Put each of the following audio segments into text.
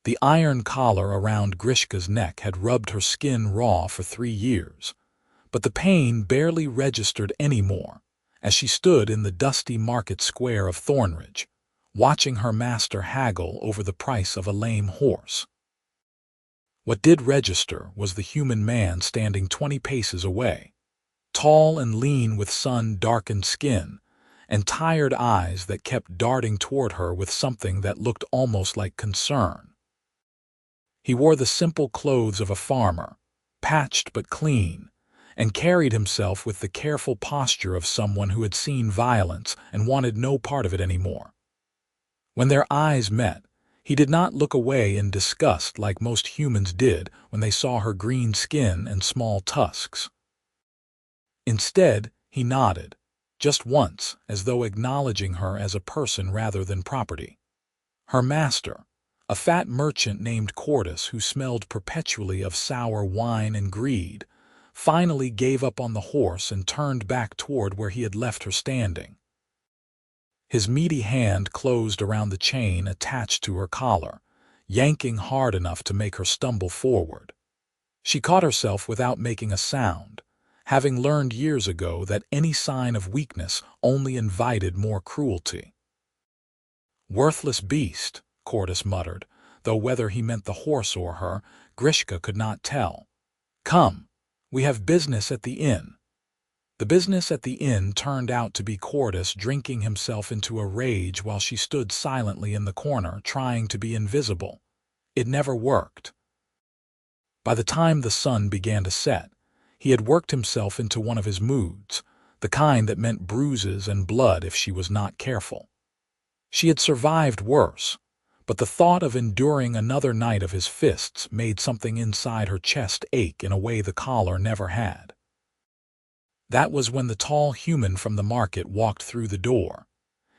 The iron collar around Grishka's neck had rubbed her skin raw for 3 years, but the pain barely registered anymore as she stood in the dusty market square of Thornridge, watching her master haggle over the price of a lame horse. What did register was the human man standing 20 paces away, tall and lean with sun-darkened skin and tired eyes that kept darting toward her with something that looked almost like concern. He wore the simple clothes of a farmer, patched but clean, and carried himself with the careful posture of someone who had seen violence and wanted no part of it anymore. When their eyes met, he did not look away in disgust like most humans did when they saw her green skin and small tusks. Instead, he nodded, just once, as though acknowledging her as a person rather than property. Her master, a fat merchant named Cordis who smelled perpetually of sour wine and greed, finally gave up on the horse and turned back toward where he had left her standing. His meaty hand closed around the chain attached to her collar, yanking hard enough to make her stumble forward. She caught herself without making a sound, having learned years ago that any sign of weakness only invited more cruelty. "Worthless beast," Cordis muttered, though whether he meant the horse or her, Grishka could not tell. "Come, we have business at the inn." The business at the inn turned out to be Cordis drinking himself into a rage while she stood silently in the corner trying to be invisible. It never worked. By the time the sun began to set, he had worked himself into one of his moods, the kind that meant bruises and blood if she was not careful. She had survived worse, but the thought of enduring another night of his fists made something inside her chest ache in a way the collar never had. That was when the tall human from the market walked through the door.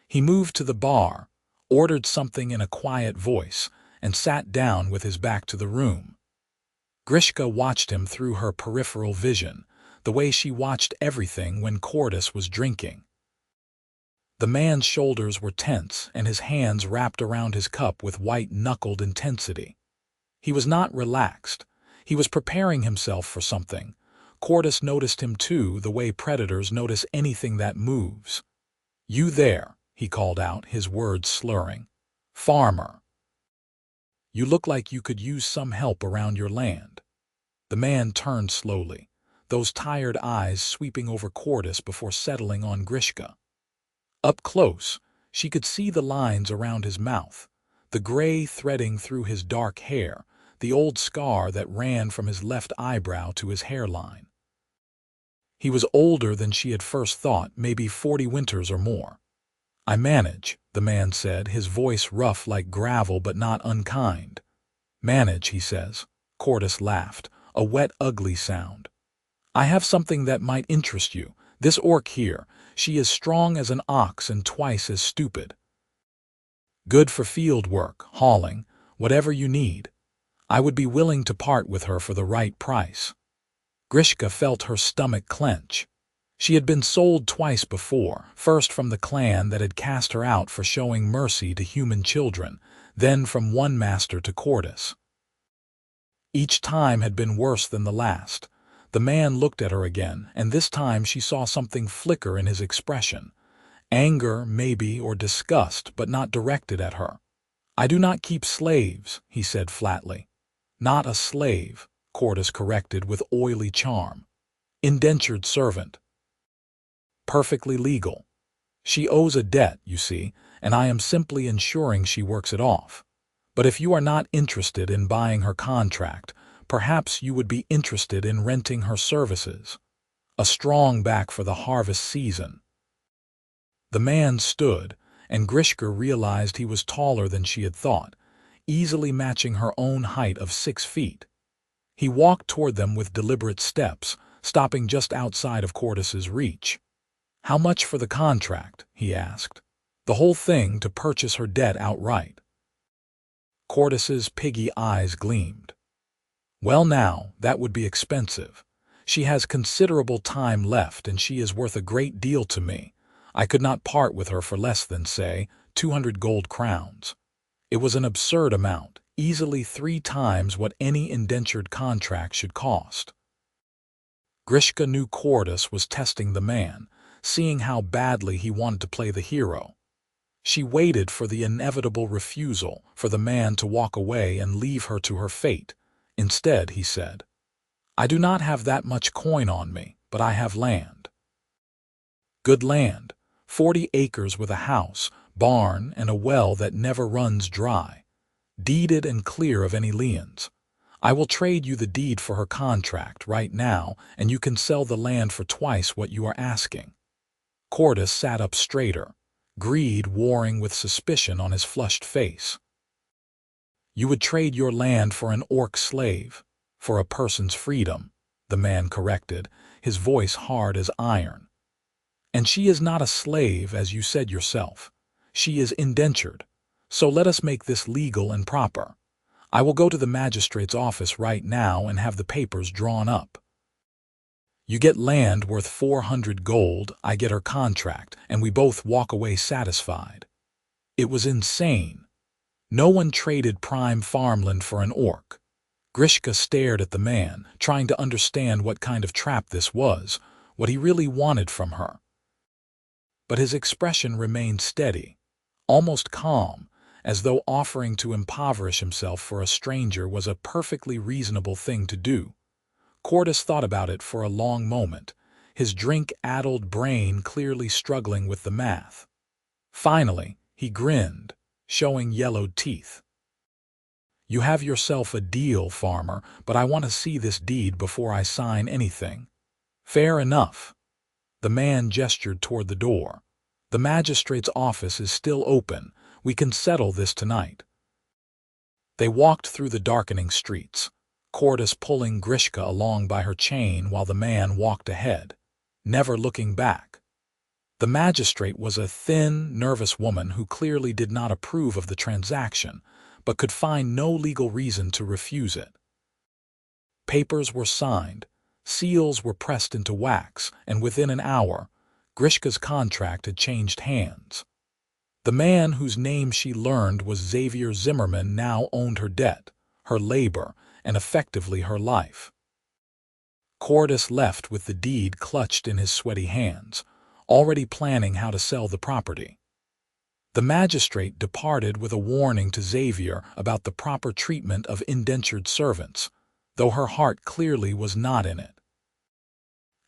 He moved to the bar, ordered something in a quiet voice, and sat down with his back to the room. Grishka watched him through her peripheral vision, the way she watched everything when Cordis was drinking. The man's shoulders were tense and his hands wrapped around his cup with white-knuckled intensity. He was not relaxed. He was preparing himself for something. Cordis noticed him too, the way predators notice anything that moves. "You there," he called out, his words slurring. "Farmer. You look like you could use some help around your land." The man turned slowly, those tired eyes sweeping over Cordis before settling on Grishka. Up close, she could see the lines around his mouth, the gray threading through his dark hair, the old scar that ran from his left eyebrow to his hairline. He was older than she had first thought, maybe 40 winters or more. "I manage," the man said, his voice rough like gravel but not unkind. "Manage," he says. Cordis laughed, a wet, ugly sound. "I have something that might interest you. This orc here, she is strong as an ox and twice as stupid. Good for field work, hauling, whatever you need. I would be willing to part with her for the right price." Grishka felt her stomach clench. She had been sold twice before, first from the clan that had cast her out for showing mercy to human children, then from one master to Cordis. Each time had been worse than the last. The man looked at her again, and this time she saw something flicker in his expression. Anger, maybe, or disgust, but not directed at her. "I do not keep slaves," he said flatly. "Not a slave," Cordis corrected with oily charm. "Indentured servant. Perfectly legal. She owes a debt, you see, and I am simply ensuring she works it off. But if you are not interested in buying her contract, perhaps you would be interested in renting her services. A strong back for the harvest season." The man stood, and Grishka realized he was taller than she had thought, easily matching her own height of 6 feet. He walked toward them with deliberate steps, stopping just outside of Cordis's reach. "How much for the contract?" he asked. "The whole thing to purchase her debt outright." Cordis's piggy eyes gleamed. "Well now, that would be expensive. She has considerable time left and she is worth a great deal to me. I could not part with her for less than, say, 200 gold crowns." It was an absurd amount, easily 3 times what any indentured contract should cost. Grishka knew Cordis was testing the man, seeing how badly he wanted to play the hero. She waited for the inevitable refusal, for the man to walk away and leave her to her fate. Instead, he said, "I do not have that much coin on me, but I have land. Good land, 40 acres with a house, barn, and a well that never runs dry, deeded and clear of any liens. I will trade you the deed for her contract right now, and you can sell the land for twice what you are asking." Cordis sat up straighter, greed warring with suspicion on his flushed face. "You would trade your land for an orc slave, for a person's freedom," the man corrected, his voice hard as iron. "And she is not a slave, as you said yourself. She is indentured. So let us make this legal and proper. I will go to the magistrate's office right now and have the papers drawn up. You get land worth 400 gold, I get her contract, and we both walk away satisfied." It was insane. No one traded prime farmland for an orc. Grishka stared at the man, trying to understand what kind of trap this was, what he really wanted from her. But his expression remained steady, almost calm, as though offering to impoverish himself for a stranger was a perfectly reasonable thing to do. Cordis thought about it for a long moment, his drink-addled brain clearly struggling with the math. Finally, he grinned, showing yellowed teeth. "You have yourself a deal, farmer, but I want to see this deed before I sign anything." "Fair enough." The man gestured toward the door. "The magistrate's office is still open. We can settle this tonight." They walked through the darkening streets, Cordis pulling Grishka along by her chain while the man walked ahead, never looking back. The magistrate was a thin, nervous woman who clearly did not approve of the transaction, but could find no legal reason to refuse it. Papers were signed, seals were pressed into wax, and within an hour, Grishka's contract had changed hands. The man whose name she learned was Xavier Zimmerman now owned her debt, her labor, and effectively her life. Cordis left with the deed clutched in his sweaty hands, already planning how to sell the property. The magistrate departed with a warning to Xavier about the proper treatment of indentured servants, though her heart clearly was not in it.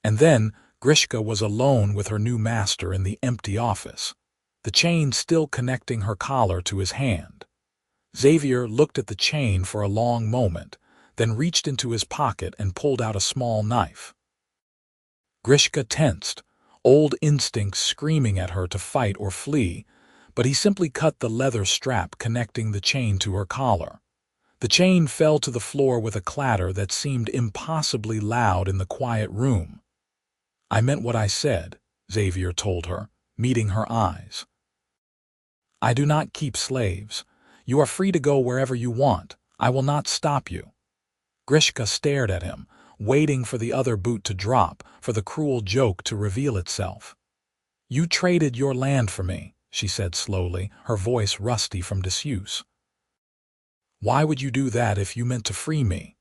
And then Grishka was alone with her new master in the empty office, the chain still connecting her collar to his hand. Xavier looked at the chain for a long moment, then reached into his pocket and pulled out a small knife. Grishka tensed, old instincts screaming at her to fight or flee, but he simply cut the leather strap connecting the chain to her collar. The chain fell to the floor with a clatter that seemed impossibly loud in the quiet room. "I meant what I said," Xavier told her, meeting her eyes. "I do not keep slaves. You are free to go wherever you want. I will not stop you." Grishka stared at him, waiting for the other boot to drop, for the cruel joke to reveal itself. "You traded your land for me," she said slowly, her voice rusty from disuse. "Why would you do that if you meant to free me?"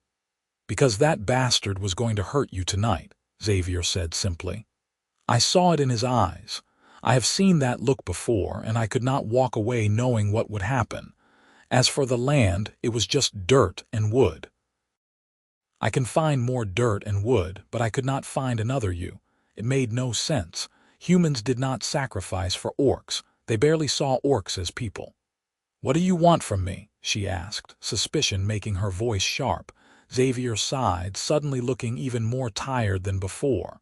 "Because that bastard was going to hurt you tonight," Xavier said simply. "I saw it in his eyes. I have seen that look before, and I could not walk away knowing what would happen. As for the land, it was just dirt and wood. I can find more dirt and wood, but I could not find another you. It made no sense. Humans did not sacrifice for orcs. They barely saw orcs as people." "What do you want from me?" she asked, suspicion making her voice sharp. Xavier sighed, suddenly looking even more tired than before.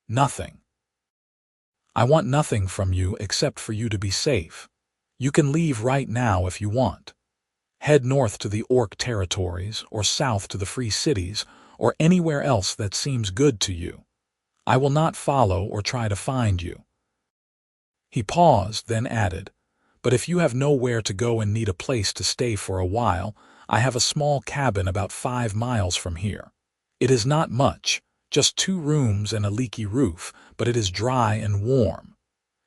"Nothing. I want nothing from you except for you to be safe. You can leave right now if you want. Head north to the orc territories, or south to the free cities, or anywhere else that seems good to you. I will not follow or try to find you." He paused, then added, "But if you have nowhere to go and need a place to stay for a while, I have a small cabin about 5 miles from here. It is not much, just 2 rooms and a leaky roof, but it is dry and warm.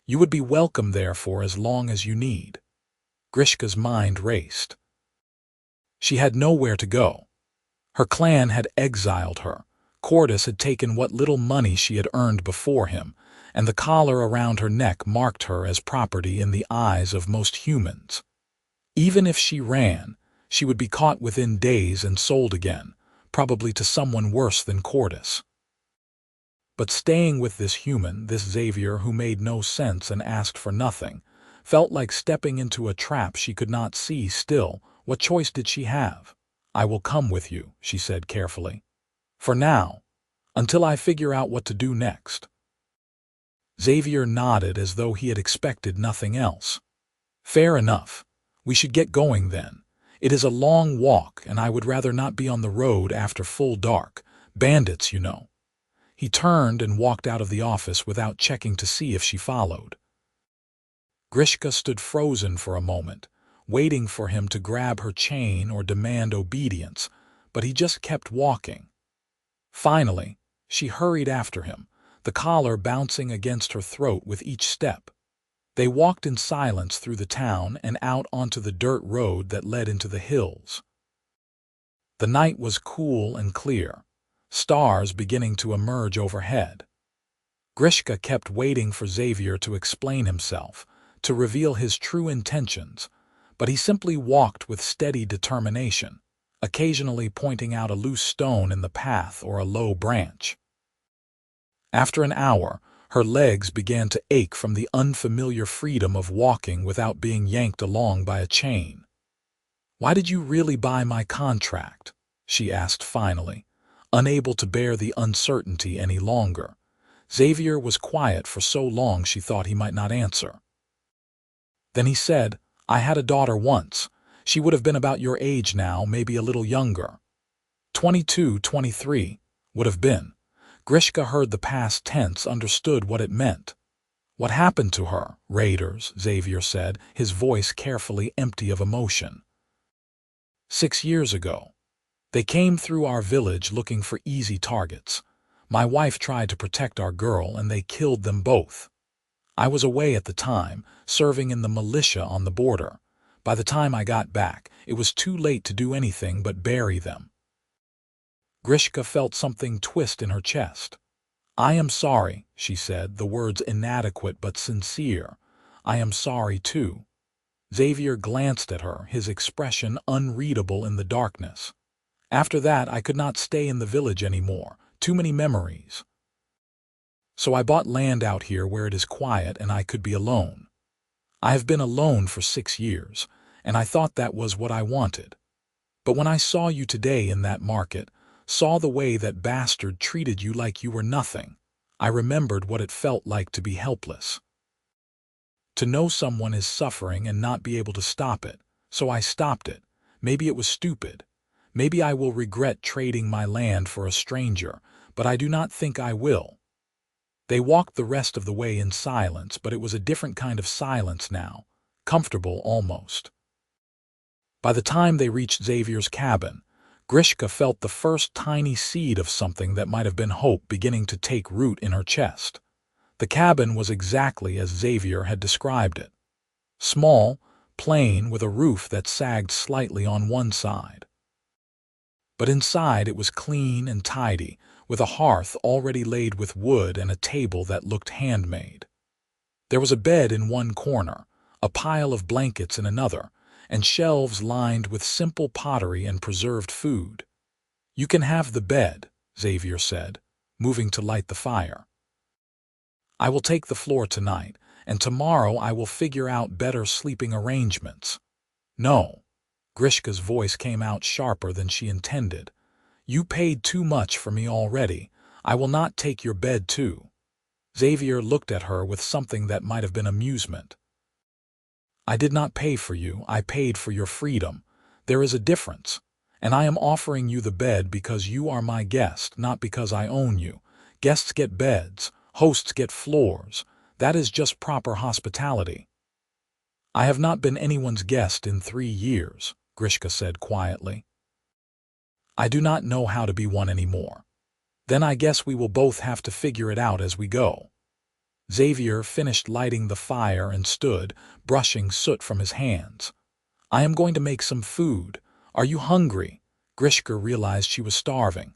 You would be welcome there for as long as you need." Grishka's mind raced. She had nowhere to go. Her clan had exiled her. Cordis had taken what little money she had earned before him, and the collar around her neck marked her as property in the eyes of most humans. Even if she ran, she would be caught within days and sold again, probably to someone worse than Cordis. But staying with this human, this Xavier who made no sense and asked for nothing, felt like stepping into a trap she could not see. Still, what choice did she have? "I will come with you," she said carefully. "For now, until I figure out what to do next." Xavier nodded as though he had expected nothing else. "Fair enough. We should get going then. It is a long walk, and I would rather not be on the road after full dark. Bandits, you know." He turned and walked out of the office without checking to see if she followed. Grishka stood frozen for a moment, waiting for him to grab her chain or demand obedience, but he just kept walking. Finally, she hurried after him, the collar bouncing against her throat with each step. They walked in silence through the town and out onto the dirt road that led into the hills. The night was cool and clear, stars beginning to emerge overhead. Grishka kept waiting for Xavier to explain himself, to reveal his true intentions, but he simply walked with steady determination, occasionally pointing out a loose stone in the path or a low branch. After an hour, her legs began to ache from the unfamiliar freedom of walking without being yanked along by a chain. "Why did you really buy my contract?" she asked finally, unable to bear the uncertainty any longer. Xavier was quiet for so long she thought he might not answer. Then he said, "I had a daughter once. She would have been about your age now, maybe a little younger. 22, 23, would have been." Grishka heard the past tense, understood what it meant. "What happened to her?" "Raiders," Xavier said, his voice carefully empty of emotion. 6 years ago. They came through our village looking for easy targets. My wife tried to protect our girl, and they killed them both. I was away at the time, serving in the militia on the border. By the time I got back, it was too late to do anything but bury them." Grishka felt something twist in her chest. "I am sorry," she said, the words inadequate but sincere. "I am sorry too." Xavier glanced at her, his expression unreadable in the darkness. "After that, I could not stay in the village anymore. Too many memories. So I bought land out here where it is quiet and I could be alone. I have been alone for 6 years, and I thought that was what I wanted. But when I saw you today in that market, saw the way that bastard treated you like you were nothing, I remembered what it felt like to be helpless. To know someone is suffering and not be able to stop it, so I stopped it. Maybe it was stupid. Maybe I will regret trading my land for a stranger, but I do not think I will." They walked the rest of the way in silence, but it was a different kind of silence now, comfortable almost. By the time they reached Xavier's cabin, Grishka felt the first tiny seed of something that might have been hope beginning to take root in her chest. The cabin was exactly as Xavier had described it. Small, plain, with a roof that sagged slightly on one side. But inside it was clean and tidy, with a hearth already laid with wood and a table that looked handmade. There was a bed in one corner, a pile of blankets in another, and shelves lined with simple pottery and preserved food. "You can have the bed," Xavier said, moving to light the fire. "I will take the floor tonight, and tomorrow I will figure out better sleeping arrangements." "No." Grishka's voice came out sharper than she intended. "You paid too much for me already. I will not take your bed too." Xavier looked at her with something that might have been amusement. "I did not pay for you, I paid for your freedom. There is a difference. And I am offering you the bed because you are my guest, not because I own you. Guests get beds, hosts get floors. That is just proper hospitality." "I have not been anyone's guest in 3 years," Grishka said quietly. "I do not know how to be one anymore. Then I guess we will both have to figure it out as we go." Xavier finished lighting the fire and stood, brushing soot from his hands. "I am going to make some food. "Are you hungry?" Grishka realized she was starving.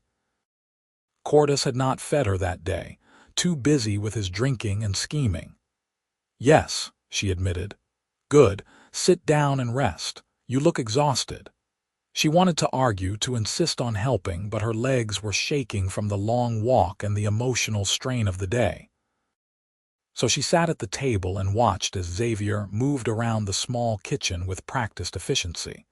Cordes had not fed her that day, too busy with his drinking and scheming. "Yes," she admitted. "Good. Sit down and rest. You look exhausted." She wanted to argue, to insist on helping, but her legs were shaking from the long walk and the emotional strain of the day. So she sat at the table and watched as Xavier moved around the small kitchen with practiced efficiency,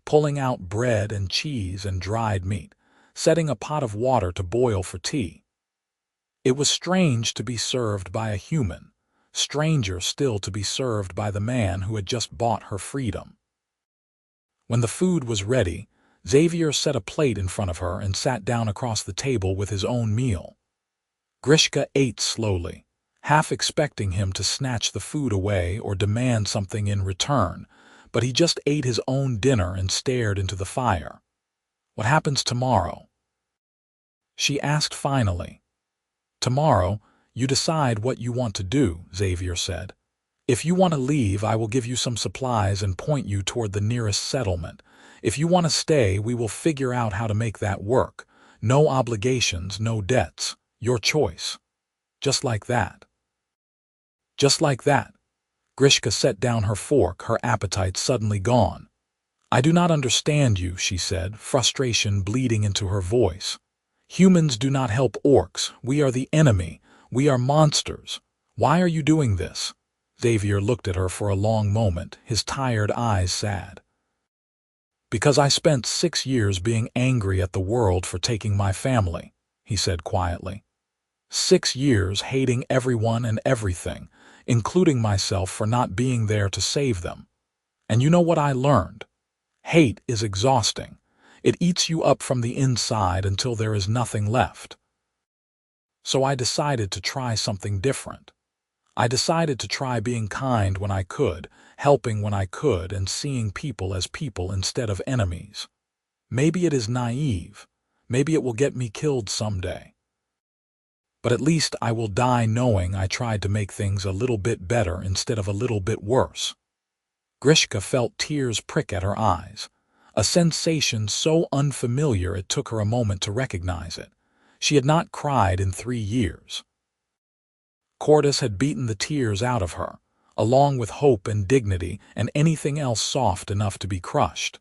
pulling out bread and cheese and dried meat, setting a pot of water to boil for tea. It was strange to be served by a human, stranger still to be served by the man who had just bought her freedom. When the food was ready, Xavier set a plate in front of her and sat down across the table with his own meal. Grishka ate slowly, half expecting him to snatch the food away or demand something in return, but he just ate his own dinner and stared into the fire. "What happens tomorrow?" she asked finally. "Tomorrow, you decide what you want to do," Xavier said. "If you want to leave, I will give you some supplies and point you toward the nearest settlement. If you want to stay, we will figure out how to make that work. No obligations, no debts. Your choice." Just like that. Just like that. Grishka set down her fork, her appetite suddenly gone. "I do not understand you," she said, frustration bleeding into her voice. "Humans do not help orcs. We are the enemy. We are monsters. Why are you doing this?" Xavier looked at her for a long moment, his tired eyes sad. "Because I spent 6 years being angry at the world for taking my family," he said quietly. 6 years hating everyone and everything, including myself for not being there to save them. And you know what I learned? Hate is exhausting. It eats you up from the inside until there is nothing left. So I decided to try something different. I decided to try being kind when I could, helping when I could, and seeing people as people instead of enemies. Maybe it is naive. Maybe it will get me killed someday. But at least I will die knowing I tried to make things a little bit better instead of a little bit worse." Grishka felt tears prick at her eyes, a sensation so unfamiliar it took her a moment to recognize it. She had not cried in 3 years. Cordes had beaten the tears out of her, along with hope and dignity and anything else soft enough to be crushed.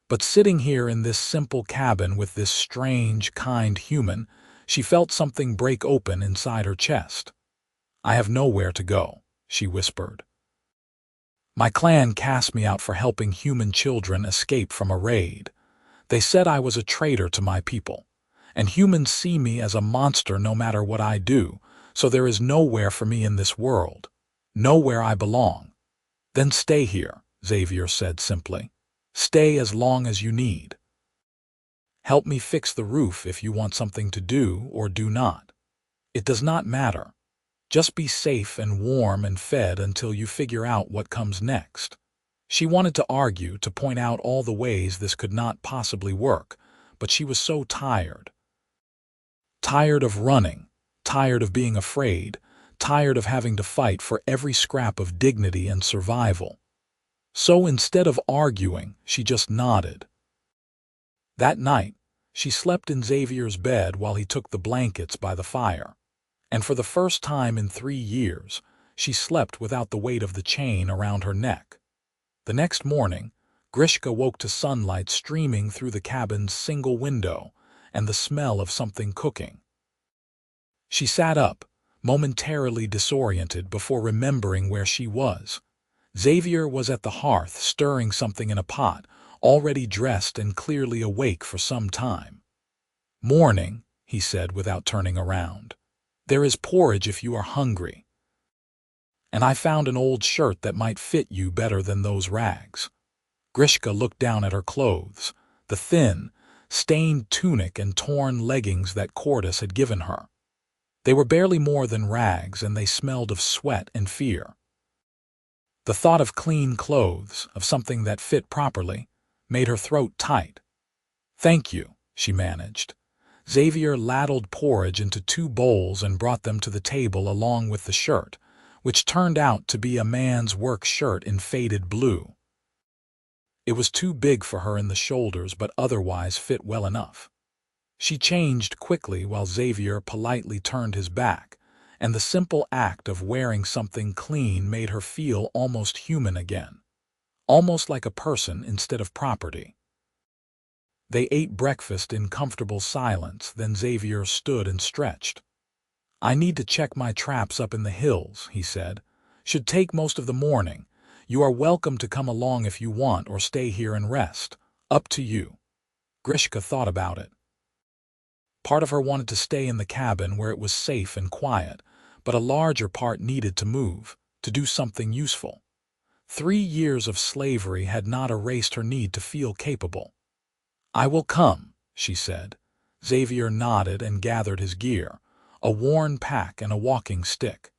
But sitting here in this simple cabin with this strange, kind human, she felt something break open inside her chest. "I have nowhere to go," she whispered. "My clan cast me out for helping human children escape from a raid. They said I was a traitor to my people, and humans see me as a monster no matter what I do, so there is nowhere for me in this world. Nowhere I belong." "Then stay here," Xavier said simply. "Stay as long as you need. Help me fix the roof if you want something to do or do not. It does not matter. Just be safe and warm and fed until you figure out what comes next." She wanted to argue, to point out all the ways this could not possibly work, but she was so tired. Tired of running, tired of being afraid, tired of having to fight for every scrap of dignity and survival. So instead of arguing, she just nodded. That night, she slept in Xavier's bed while he took the blankets by the fire. And for the first time in 3 years, she slept without the weight of the chain around her neck. The next morning, Grishka woke to sunlight streaming through the cabin's single window and the smell of something cooking. She sat up, momentarily disoriented before remembering where she was. Xavier was at the hearth stirring something in a pot, already dressed and clearly awake for some time. "Morning," he said without turning around. "There is porridge if you are hungry. And I found an old shirt that might fit you better than those rags." Grishka looked down at her clothes, the thin, stained tunic and torn leggings that Cordes had given her. They were barely more than rags, and they smelled of sweat and fear. The thought of clean clothes, of something that fit properly, made her throat tight. "Thank you," she managed. Xavier ladled porridge into 2 bowls and brought them to the table along with the shirt, which turned out to be a man's work shirt in faded blue. It was too big for her in the shoulders but otherwise fit well enough. She changed quickly while Xavier politely turned his back, and the simple act of wearing something clean made her feel almost human again, almost like a person instead of property. They ate breakfast in comfortable silence, then Xavier stood and stretched. "I need to check my traps up in the hills," he said. "Should take most of the morning. You are welcome to come along if you want or stay here and rest. Up to you." Grishka thought about it. Part of her wanted to stay in the cabin where it was safe and quiet, but a larger part needed to move, to do something useful. 3 years of slavery had not erased her need to feel capable. "I will come," she said. Xavier nodded and gathered his gear, a worn pack and a walking stick.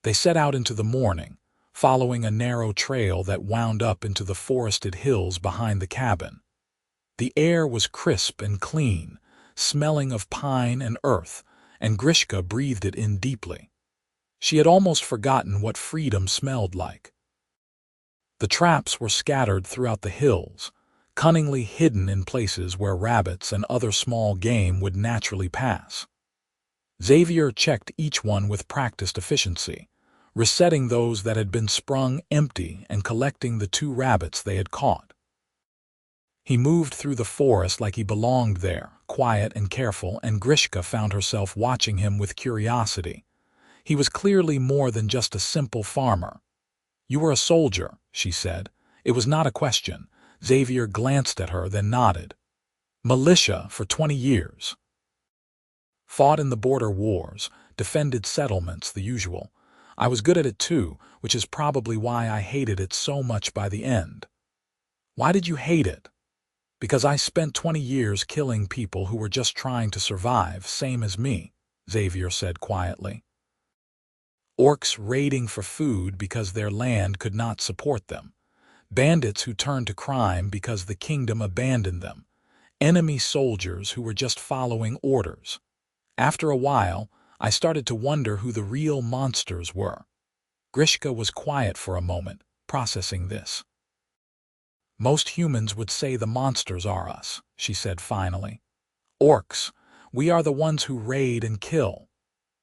They set out into the morning, following a narrow trail that wound up into the forested hills behind the cabin. The air was crisp and clean, smelling of pine and earth, and Grishka breathed it in deeply. She had almost forgotten what freedom smelled like. The traps were scattered throughout the hills, cunningly hidden in places where rabbits and other small game would naturally pass. Xavier checked each one with practiced efficiency, resetting those that had been sprung empty and collecting the 2 rabbits they had caught. He moved through the forest like he belonged there, quiet and careful, and Grishka found herself watching him with curiosity. He was clearly more than just a simple farmer. "You were a soldier," she said. It was not a question. Xavier glanced at her, then nodded. "Militia for 20 years. Fought in the border wars, defended settlements, the usual. I was good at it too, which is probably why I hated it so much by the end." "Why did you hate it?" "Because I spent 20 years killing people who were just trying to survive, same as me," Xavier said quietly. "Orcs raiding for food because their land could not support them. Bandits who turned to crime because the kingdom abandoned them. Enemy soldiers who were just following orders. After a while, I started to wonder who the real monsters were." Grishka was quiet for a moment, processing this. "Most humans would say the monsters are us," she said finally. "Orcs, we are the ones who raid and kill."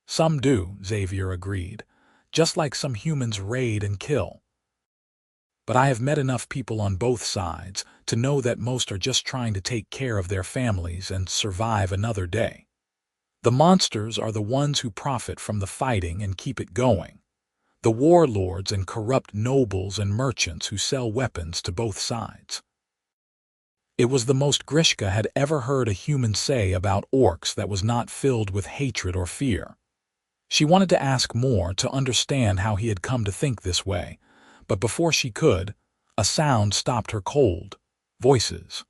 "Some do," Xavier agreed, "just like some humans raid and kill. But I have met enough people on both sides to know that most are just trying to take care of their families and survive another day. The monsters are the ones who profit from the fighting and keep it going. The warlords and corrupt nobles and merchants who sell weapons to both sides." It was the most Grishka had ever heard a human say about orcs that was not filled with hatred or fear. She wanted to ask more to understand how he had come to think this way, but before she could, a sound stopped her cold. Voices.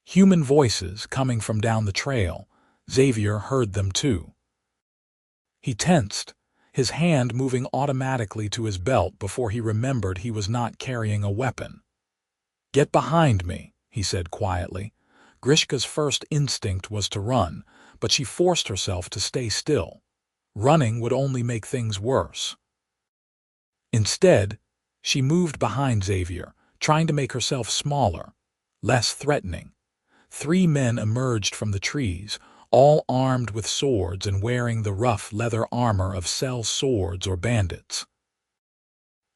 Human voices coming from down the trail. Xavier heard them too. He tensed, his hand moving automatically to his belt before he remembered he was not carrying a weapon. "Get behind me," he said quietly. Grishka's first instinct was to run, but she forced herself to stay still. Running would only make things worse. Instead, she moved behind Xavier, trying to make herself smaller, less threatening. 3 men emerged from the trees, all armed with swords and wearing the rough leather armor of cell swords or bandits.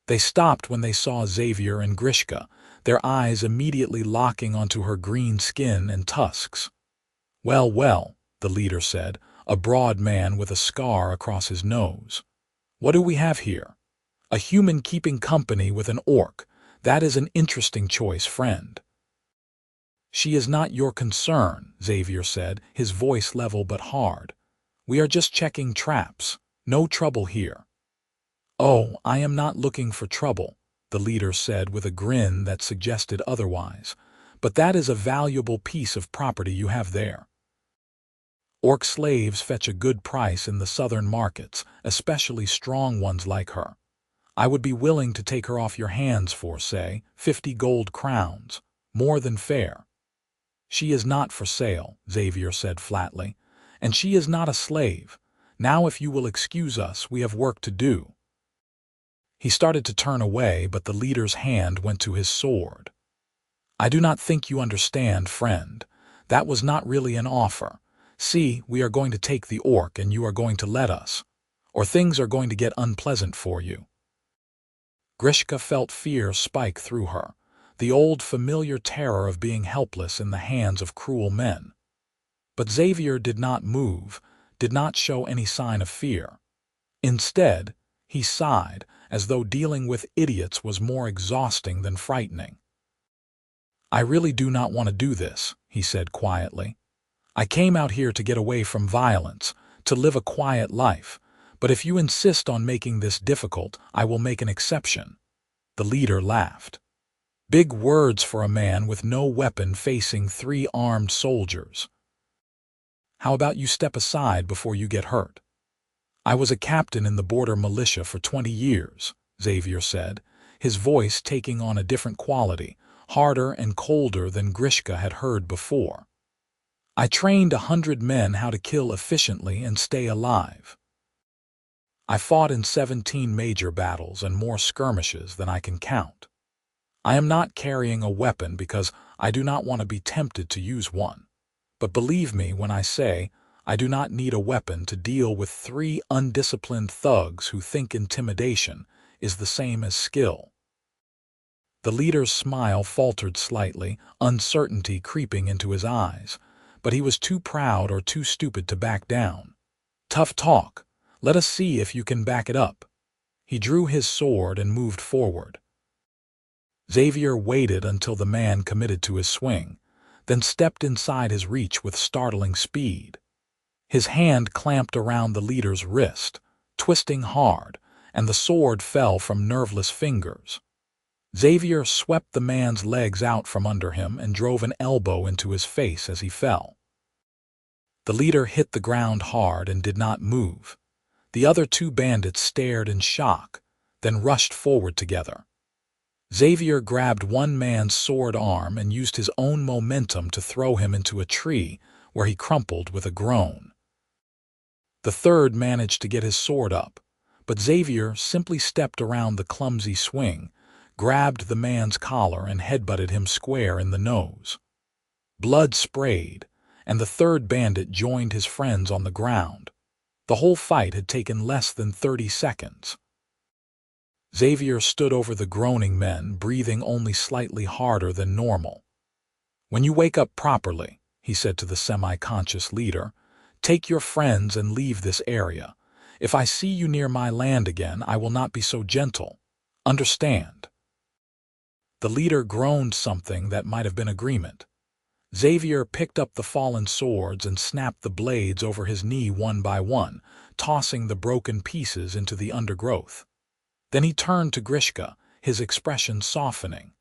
They stopped when they saw Xavier and Grishka, their eyes immediately locking onto her green skin and tusks. "Well, well," the leader said, a broad man with a scar across his nose. "What do we have here? A human keeping company with an orc. That is an interesting choice, friend." "She is not your concern," Xavier said, his voice level but hard. "We are just checking traps. No trouble here." "Oh, I am not looking for trouble," the leader said with a grin that suggested otherwise. "But that is a valuable piece of property you have there. Orc slaves fetch a good price in the southern markets, especially strong ones like her. I would be willing to take her off your hands for, say, 50 gold crowns. More than fair." "She is not for sale," Xavier said flatly, "and she is not a slave. Now if you will excuse us, we have work to do." He started to turn away, but the leader's hand went to his sword. I do not think you understand, friend. That was not really an offer. See, we are going to take the orc and you are going to let us. Or things are going to get unpleasant for you. Grishka felt fear spike through her, the old familiar terror of being helpless in the hands of cruel men. But Xavier did not move, did not show any sign of fear. Instead, he sighed, as though dealing with idiots was more exhausting than frightening. I really do not want to do this, he said quietly. I came out here to get away from violence, to live a quiet life, but if you insist on making this difficult, I will make an exception. The leader laughed. Big words for a man with no weapon facing 3 armed soldiers. How about you step aside before you get hurt? I was a captain in the border militia for 20 years, Xavier said, his voice taking on a different quality, harder and colder than Grishka had heard before. I trained 100 men how to kill efficiently and stay alive. I fought in 17 major battles and more skirmishes than I can count. I am not carrying a weapon because I do not want to be tempted to use one. But believe me when I say, I do not need a weapon to deal with 3 undisciplined thugs who think intimidation is the same as skill. The leader's smile faltered slightly, uncertainty creeping into his eyes, but he was too proud or too stupid to back down. Tough talk. Let us see if you can back it up. He drew his sword and moved forward. Xavier waited until the man committed to his swing, then stepped inside his reach with startling speed. His hand clamped around the leader's wrist, twisting hard, and the sword fell from nerveless fingers. Xavier swept the man's legs out from under him and drove an elbow into his face as he fell. The leader hit the ground hard and did not move. The other 2 bandits stared in shock, then rushed forward together. Xavier grabbed one man's sword arm and used his own momentum to throw him into a tree, where he crumpled with a groan. The third managed to get his sword up, but Xavier simply stepped around the clumsy swing, grabbed the man's collar and headbutted him square in the nose. Blood sprayed, and the third bandit joined his friends on the ground. The whole fight had taken less than 30 seconds. Xavier stood over the groaning men, breathing only slightly harder than normal. When you wake up properly, he said to the semi-conscious leader, take your friends and leave this area. If I see you near my land again, I will not be so gentle. Understand? The leader groaned something that might have been agreement. Xavier picked up the fallen swords and snapped the blades over his knee one by one, tossing the broken pieces into the undergrowth. Then he turned to Grishka, his expression softening.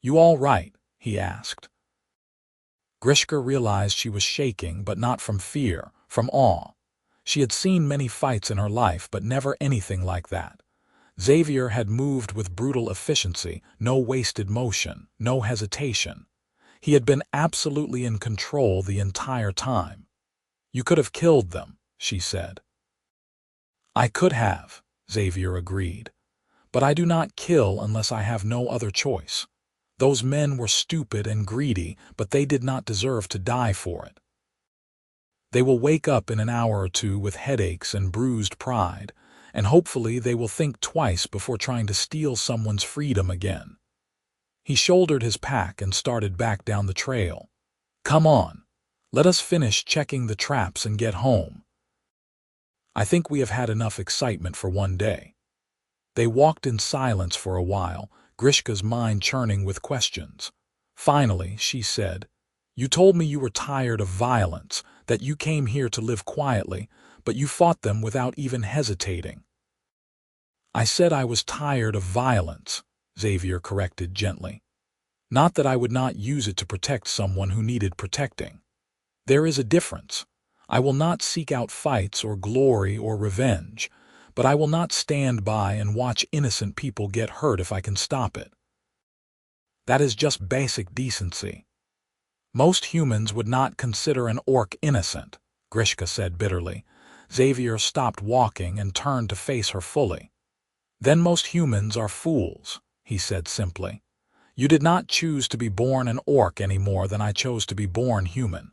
You all right? He asked. Grishka realized she was shaking, but not from fear, from awe. She had seen many fights in her life, but never anything like that. Xavier had moved with brutal efficiency, no wasted motion, no hesitation. He had been absolutely in control the entire time. You could have killed them, she said. I could have, Xavier agreed. But I do not kill unless I have no other choice. Those men were stupid and greedy, but they did not deserve to die for it. They will wake up in an hour or 2 with headaches and bruised pride, and hopefully they will think twice before trying to steal someone's freedom again. He shouldered his pack and started back down the trail. Come on, let us finish checking the traps and get home. I think we have had enough excitement for one day. They walked in silence for a while, Grishka's mind churning with questions. Finally, she said, You told me you were tired of violence, that you came here to live quietly, but you fought them without even hesitating. I said I was tired of violence, Xavier corrected gently. Not that I would not use it to protect someone who needed protecting. There is a difference. I will not seek out fights or glory or revenge, but I will not stand by and watch innocent people get hurt if I can stop it. That is just basic decency. Most humans would not consider an orc innocent, Grishka said bitterly. Xavier stopped walking and turned to face her fully. Then most humans are fools, he said simply. You did not choose to be born an orc any more than I chose to be born human.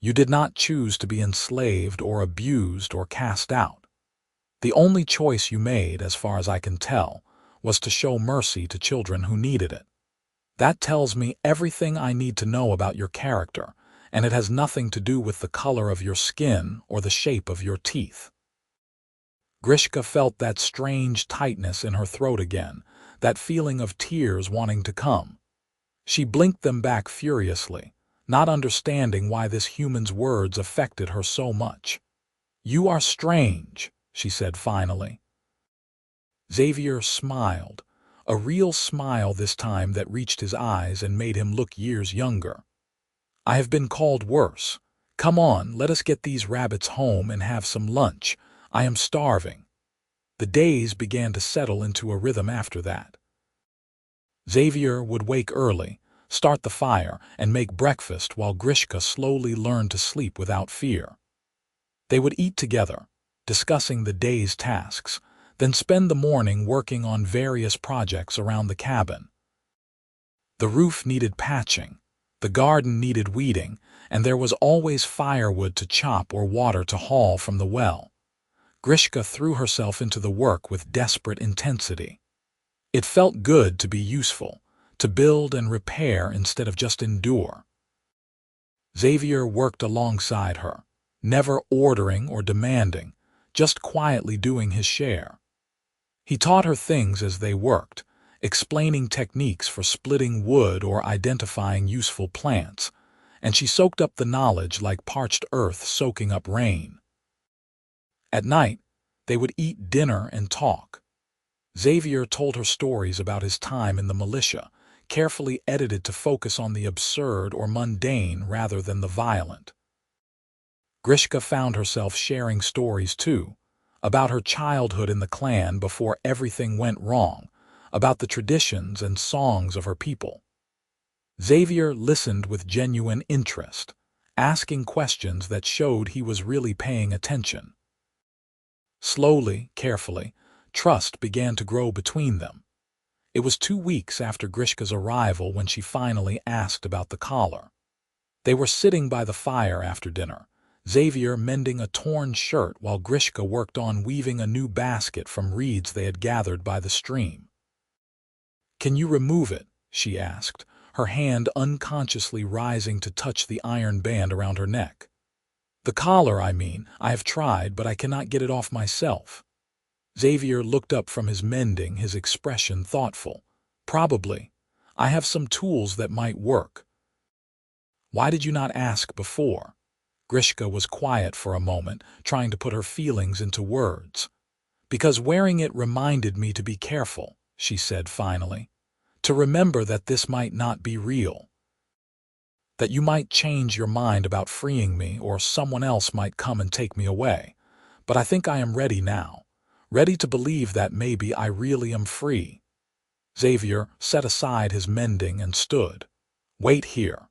You did not choose to be enslaved or abused or cast out. The only choice you made, as far as I can tell, was to show mercy to children who needed it. That tells me everything I need to know about your character, and it has nothing to do with the color of your skin or the shape of your teeth. Grishka felt that strange tightness in her throat again, that feeling of tears wanting to come. She blinked them back furiously, not understanding why this human's words affected her so much. "You are strange," she said finally. Xavier smiled, a real smile this time that reached his eyes and made him look years younger. "I have been called worse. Come on, let us get these rabbits home and have some lunch. I am starving." The days began to settle into a rhythm after that. Xavier would wake early, start the fire, and make breakfast while Grishka slowly learned to sleep without fear. They would eat together, discussing the day's tasks, then spend the morning working on various projects around the cabin. The roof needed patching, the garden needed weeding, and there was always firewood to chop or water to haul from the well. Grishka threw herself into the work with desperate intensity. It felt good to be useful, to build and repair instead of just endure. Xavier worked alongside her, never ordering or demanding, just quietly doing his share. He taught her things as they worked, explaining techniques for splitting wood or identifying useful plants, and she soaked up the knowledge like parched earth soaking up rain. At night, they would eat dinner and talk. Xavier told her stories about his time in the militia, carefully edited to focus on the absurd or mundane rather than the violent. Grishka found herself sharing stories too, about her childhood in the clan before everything went wrong, about the traditions and songs of her people. Xavier listened with genuine interest, asking questions that showed he was really paying attention. Slowly, carefully, trust began to grow between them. It was 2 weeks after Grishka's arrival when she finally asked about the collar. They were sitting by the fire after dinner, Xavier mending a torn shirt while Grishka worked on weaving a new basket from reeds they had gathered by the stream. "Can you remove it?" she asked, her hand unconsciously rising to touch the iron band around her neck. "The collar, I mean. I have tried, but I cannot get it off myself." Xavier looked up from his mending, his expression thoughtful. "Probably. I have some tools that might work." "Why did you not ask before?" Grishka was quiet for a moment, trying to put her feelings into words. "Because wearing it reminded me to be careful," she said finally. "To remember that this might not be real. That you might change your mind about freeing me, or someone else might come and take me away. But I think I am ready now. Ready to believe that maybe I really am free." Xavier set aside his mending and stood. "Wait here."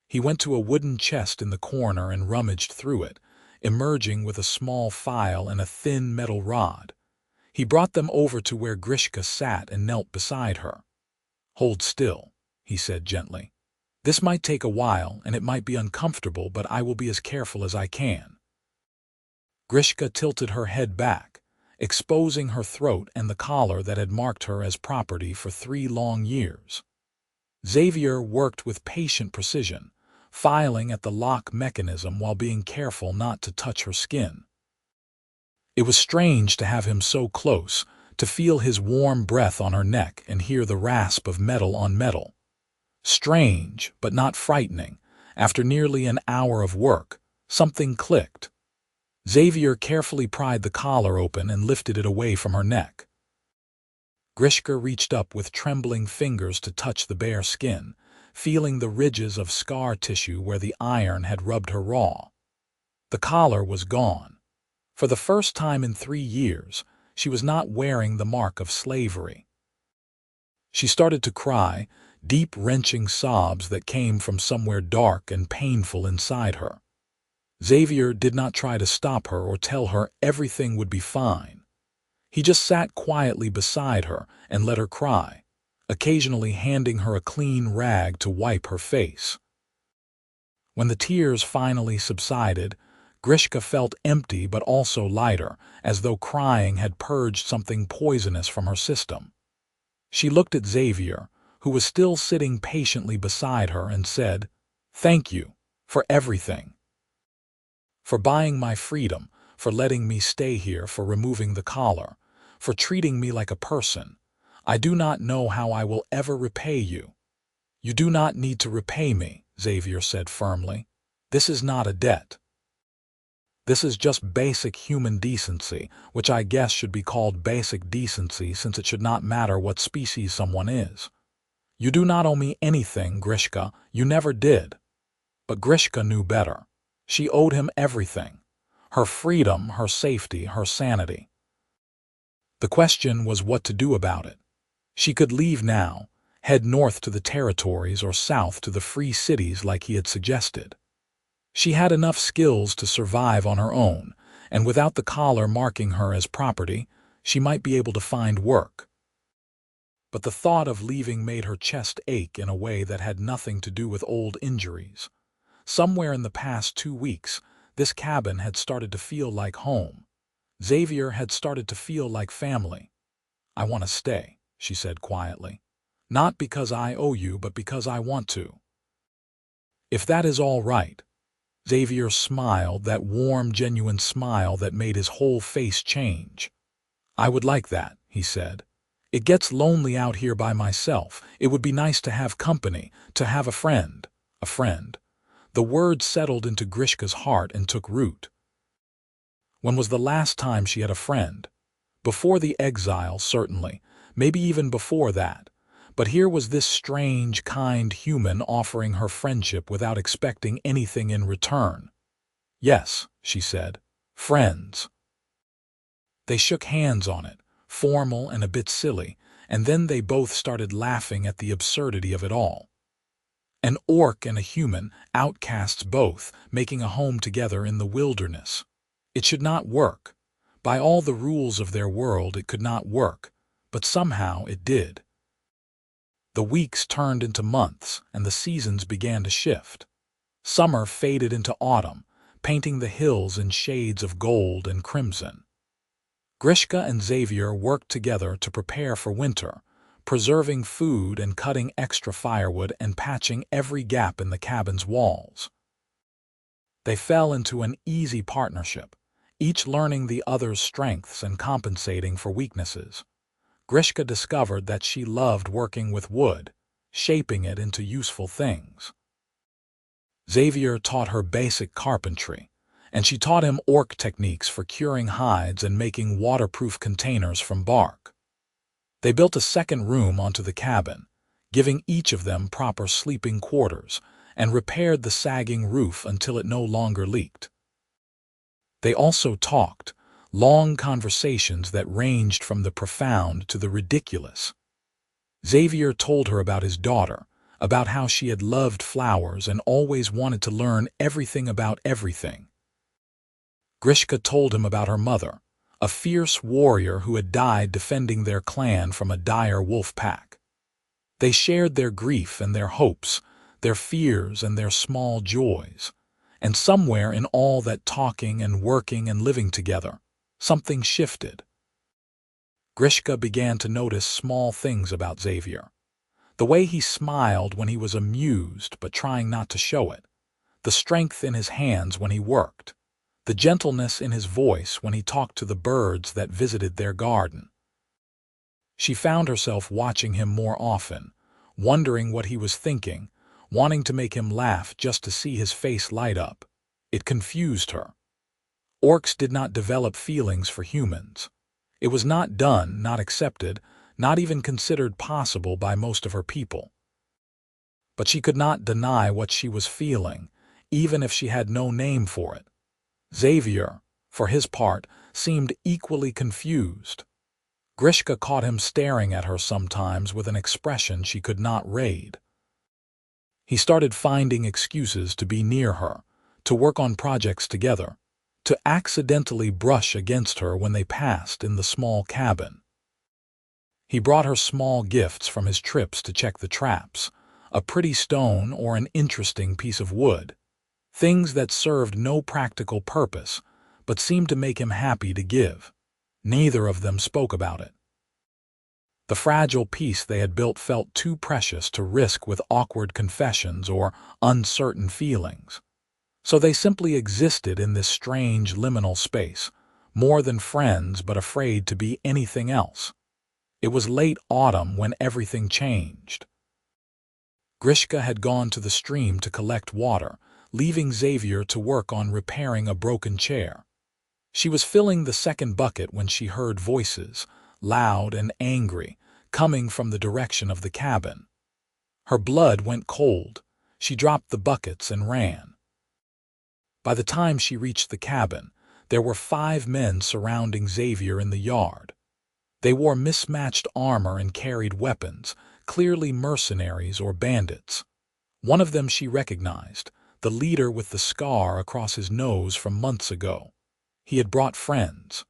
He went to a wooden chest in the corner and rummaged through it, emerging with a small file and a thin metal rod. He brought them over to where Grishka sat and knelt beside her. "Hold still," he said gently. "This might take a while and it might be uncomfortable, but I will be as careful as I can." Grishka tilted her head back, exposing her throat and the collar that had marked her as property for 3 long years. Xavier worked with patient precision, filing at the lock mechanism while being careful not to touch her skin. It was strange to have him so close, to feel his warm breath on her neck and hear the rasp of metal on metal. Strange, but not frightening. After nearly an hour of work, something clicked. Xavier carefully pried the collar open and lifted it away from her neck. Grishka reached up with trembling fingers to touch the bare skin, feeling the ridges of scar tissue where the iron had rubbed her raw. The collar was gone. For the first time in 3 years, she was not wearing the mark of slavery. She started to cry, deep wrenching sobs that came from somewhere dark and painful inside her. Xavier did not try to stop her or tell her everything would be fine. He just sat quietly beside her and let her cry, occasionally handing her a clean rag to wipe her face. When the tears finally subsided, Grishka felt empty but also lighter, as though crying had purged something poisonous from her system. She looked at Xavier, who was still sitting patiently beside her, and said, "Thank you for everything. For buying my freedom, for letting me stay here, for removing the collar, for treating me like a person. I do not know how I will ever repay you." "You do not need to repay me," Xavier said firmly. "This is not a debt. This is just basic human decency, which I guess should be called basic decency since it should not matter what species someone is. You do not owe me anything, Grishka, you never did." But Grishka knew better. She owed him everything. Her freedom, her safety, her sanity. The question was what to do about it. She could leave now, head north to the territories or south to the free cities like he had suggested. She had enough skills to survive on her own, and without the collar marking her as property, she might be able to find work. But the thought of leaving made her chest ache in a way that had nothing to do with old injuries. Somewhere in the past 2 weeks, this cabin had started to feel like home. Xavier had started to feel like family. "I want to stay," she said quietly. "Not because I owe you, but because I want to." "If that is all right." Xavier smiled, that warm, genuine smile that made his whole face change. "I would like that," he said. "It gets lonely out here by myself. It would be nice to have company, to have a friend." A friend. The word settled into Grishka's heart and took root. When was the last time she had a friend? Before the exile, certainly, maybe even before that. But here was this strange, kind human offering her friendship without expecting anything in return. "Yes," she said, "friends." They shook hands on it, formal and a bit silly, and then they both started laughing at the absurdity of it all. An orc and a human, outcasts both, making a home together in the wilderness. It should not work. By all the rules of their world it could not work, but somehow it did. The weeks turned into months, and the seasons began to shift. Summer faded into autumn, painting the hills in shades of gold and crimson. Grishka and Xavier worked together to prepare for winter, preserving food and cutting extra firewood and patching every gap in the cabin's walls. They fell into an easy partnership, each learning the other's strengths and compensating for weaknesses. Grishka discovered that she loved working with wood, shaping it into useful things. Xavier taught her basic carpentry, and she taught him orc techniques for curing hides and making waterproof containers from bark. They built a second room onto the cabin, giving each of them proper sleeping quarters, and repaired the sagging roof until it no longer leaked. They also talked, long conversations that ranged from the profound to the ridiculous. Xavier told her about his daughter, about how she had loved flowers and always wanted to learn everything about everything. Grishka told him about her mother, a fierce warrior who had died defending their clan from a dire wolf pack. They shared their grief and their hopes, their fears and their small joys. And somewhere in all that talking and working and living together, something shifted. Grishka began to notice small things about Xavier. The way he smiled when he was amused but trying not to show it. The strength in his hands when he worked. The gentleness in his voice when he talked to the birds that visited their garden. She found herself watching him more often, wondering what he was thinking, wanting to make him laugh just to see his face light up. It confused her. Orcs did not develop feelings for humans. It was not done, not accepted, not even considered possible by most of her people. But she could not deny what she was feeling, even if she had no name for it. Xavier, for his part, seemed equally confused. Grishka caught him staring at her sometimes with an expression she could not read. He started finding excuses to be near her, to work on projects together, to accidentally brush against her when they passed in the small cabin. He brought her small gifts from his trips to check the traps, a pretty stone or an interesting piece of wood, things that served no practical purpose but seemed to make him happy to give. Neither of them spoke about it. The fragile peace they had built felt too precious to risk with awkward confessions or uncertain feelings. So they simply existed in this strange liminal space, more than friends but afraid to be anything else. It was late autumn when everything changed. Grishka had gone to the stream to collect water, leaving Xavier to work on repairing a broken chair. She was filling the second bucket when she heard voices, loud and angry, coming from the direction of the cabin. Her blood went cold. She dropped the buckets and ran. By the time she reached the cabin, there were 5 men surrounding Xavier in the yard. They wore mismatched armor and carried weapons, clearly mercenaries or bandits. One of them she recognized, the leader with the scar across his nose from months ago. He had brought friends.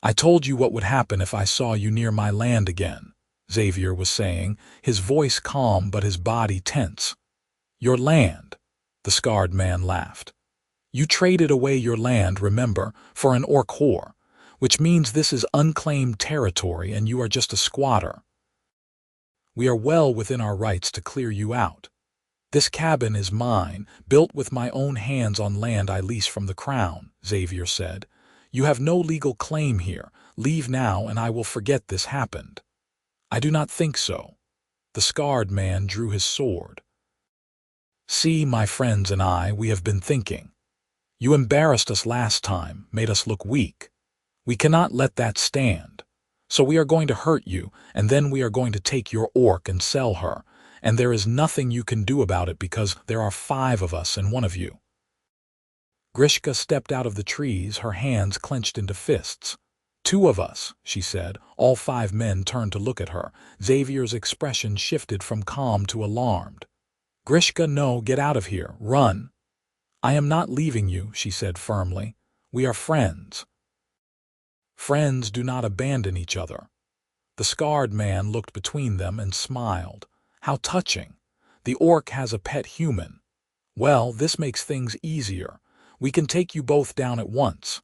"I told you what would happen if I saw you near my land again," Xavier was saying, his voice calm but his body tense. "Your land," the scarred man laughed. "You traded away your land, remember, for an orc whore, which means this is unclaimed territory and you are just a squatter. We are well within our rights to clear you out. This cabin is mine, built with my own hands on land I lease from the crown," Xavier said. "You have no legal claim here. Leave now and I will forget this happened." "I do not think so." The scarred man drew his sword. "See, my friends and I, we have been thinking. You embarrassed us last time, made us look weak. We cannot let that stand. So we are going to hurt you, and then we are going to take your orc and sell her, and there is nothing you can do about it because there are 5 of us and 1 of you." Grishka stepped out of the trees, her hands clenched into fists. "2 of us," she said. All 5 men turned to look at her. Xavier's expression shifted from calm to alarmed. "Grishka, no, get out of here. Run." "I am not leaving you," she said firmly. "We are friends." Friends do not abandon each other. The scarred man looked between them and smiled. How touching. The orc has a pet human. Well, this makes things easier. We can take you both down at once.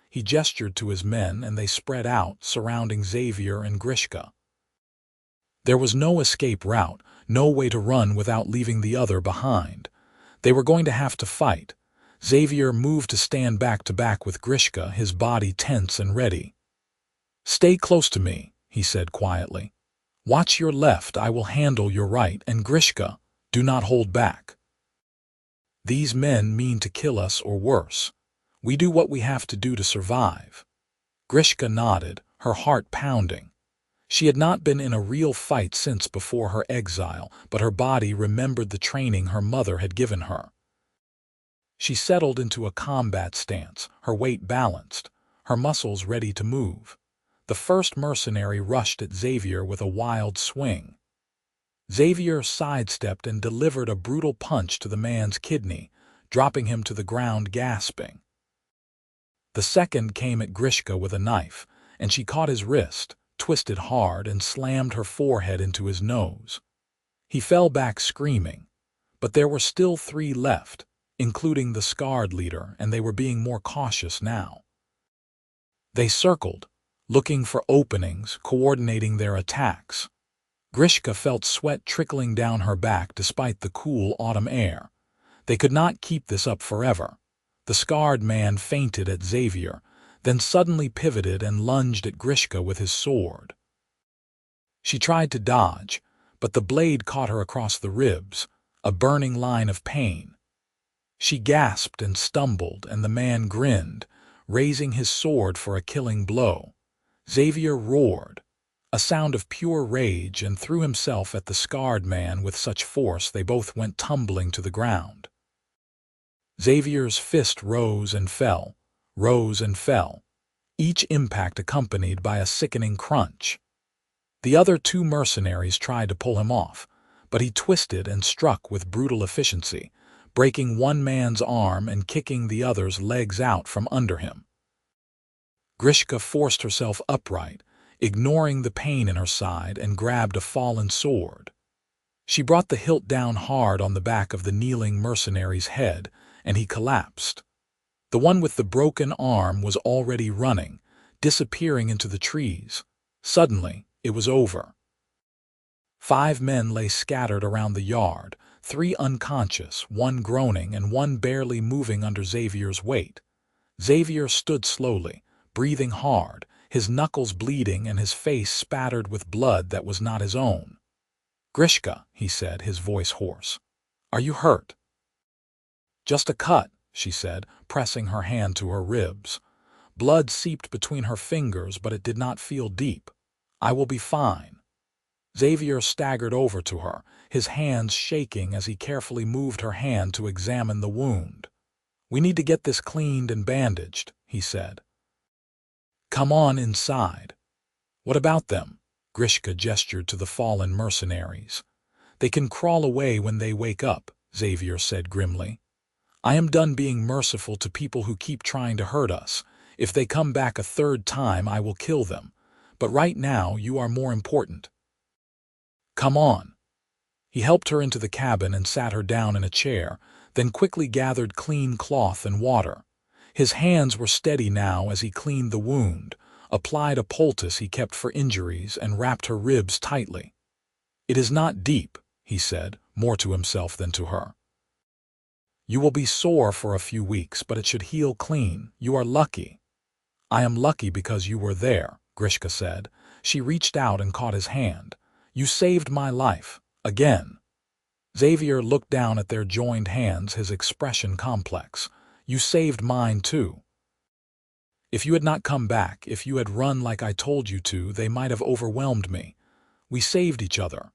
He gestured to his men and they spread out, surrounding Xavier and Grishka. There was no escape route, no way to run without leaving the other behind. They were going to have to fight. Xavier moved to stand back to back with Grishka, his body tense and ready. "Stay close to me," he said quietly. "Watch your left, I will handle your right, and Grishka, do not hold back. These men mean to kill us or worse. We do what we have to do to survive." Grishka nodded, her heart pounding. She had not been in a real fight since before her exile, but her body remembered the training her mother had given her. She settled into a combat stance, her weight balanced, her muscles ready to move. The first mercenary rushed at Xavier with a wild swing. Xavier sidestepped and delivered a brutal punch to the man's kidney, dropping him to the ground gasping. The second came at Grishka with a knife, and she caught his wrist, twisted hard, and slammed her forehead into his nose. He fell back screaming, but there were still 3 left, including the scarred leader, and they were being more cautious now. They circled, looking for openings, coordinating their attacks. Grishka felt sweat trickling down her back despite the cool autumn air. They could not keep this up forever. The scarred man feinted at Xavier, then suddenly pivoted and lunged at Grishka with his sword. She tried to dodge, but the blade caught her across the ribs, a burning line of pain. She gasped and stumbled, and the man grinned, raising his sword for a killing blow. Xavier roared, a sound of pure rage, and threw himself at the scarred man with such force they both went tumbling to the ground. Xavier's fist rose and fell, each impact accompanied by a sickening crunch. The other 2 mercenaries tried to pull him off, but he twisted and struck with brutal efficiency, breaking one man's arm and kicking the other's legs out from under him. Grishka forced herself upright, ignoring the pain in her side, and grabbed a fallen sword. She brought the hilt down hard on the back of the kneeling mercenary's head, and he collapsed. The one with the broken arm was already running, disappearing into the trees. Suddenly, it was over. 5 men lay scattered around the yard, 3 unconscious, 1 groaning, and 1 barely moving under Xavier's weight. Xavier stood slowly, breathing hard, his knuckles bleeding and his face spattered with blood that was not his own. "Grishka," he said, his voice hoarse. "Are you hurt?" "Just a cut," she said, pressing her hand to her ribs. Blood seeped between her fingers, but it did not feel deep. "I will be fine." Xavier staggered over to her, his hands shaking as he carefully moved her hand to examine the wound. "We need to get this cleaned and bandaged," he said. "Come on inside." "What about them?" Grishka gestured to the fallen mercenaries. "They can crawl away when they wake up," Xavier said grimly. "I am done being merciful to people who keep trying to hurt us. If they come back a 3rd time, I will kill them. But right now, you are more important. Come on." He helped her into the cabin and sat her down in a chair, then quickly gathered clean cloth and water. His hands were steady now as he cleaned the wound, applied a poultice he kept for injuries, and wrapped her ribs tightly. "It is not deep," he said, more to himself than to her. "You will be sore for a few weeks, but it should heal clean. You are lucky." "I am lucky because you were there," Grishka said. She reached out and caught his hand. "You saved my life. Again." Xavier looked down at their joined hands, his expression complex. "You saved mine too. If you had not come back, if you had run like I told you to, they might have overwhelmed me. We saved each other."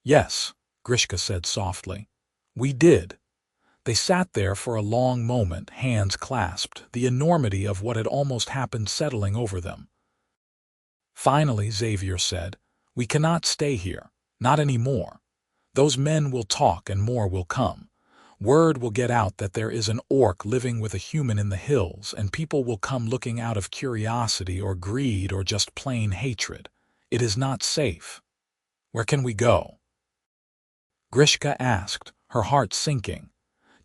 "Yes," Grishka said softly. "We did." They sat there for a long moment, hands clasped, the enormity of what had almost happened settling over them. Finally, Xavier said, "We cannot stay here. Not anymore. Those men will talk and more will come. Word will get out that there is an orc living with a human in the hills, and people will come looking out of curiosity or greed or just plain hatred. It is not safe. Where can we go?" Grishka asked, her heart sinking.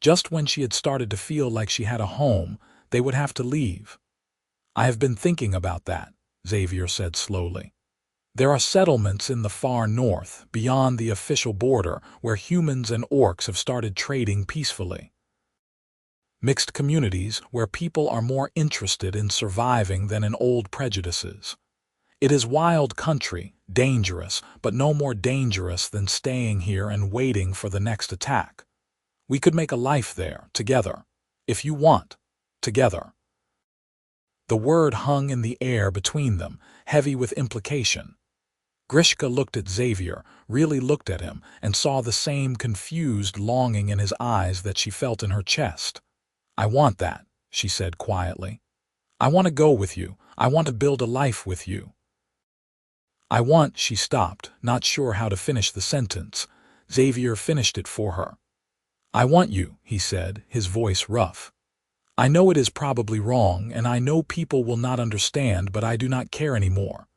Just when she had started to feel like she had a home, they would have to leave. "I have been thinking about that," Xavier said slowly. "There are settlements in the far north, beyond the official border, where humans and orcs have started trading peacefully. Mixed communities where people are more interested in surviving than in old prejudices. It is wild country, dangerous, but no more dangerous than staying here and waiting for the next attack. We could make a life there, together. If you want, together." The word hung in the air between them, heavy with implication. Grishka looked at Xavier, really looked at him, and saw the same confused longing in his eyes that she felt in her chest. "I want that," she said quietly. "I want to go with you. I want to build a life with you." She stopped, not sure how to finish the sentence. Xavier finished it for her. "I want you," he said, his voice rough. "I know it is probably wrong, and I know people will not understand, but I do not care anymore.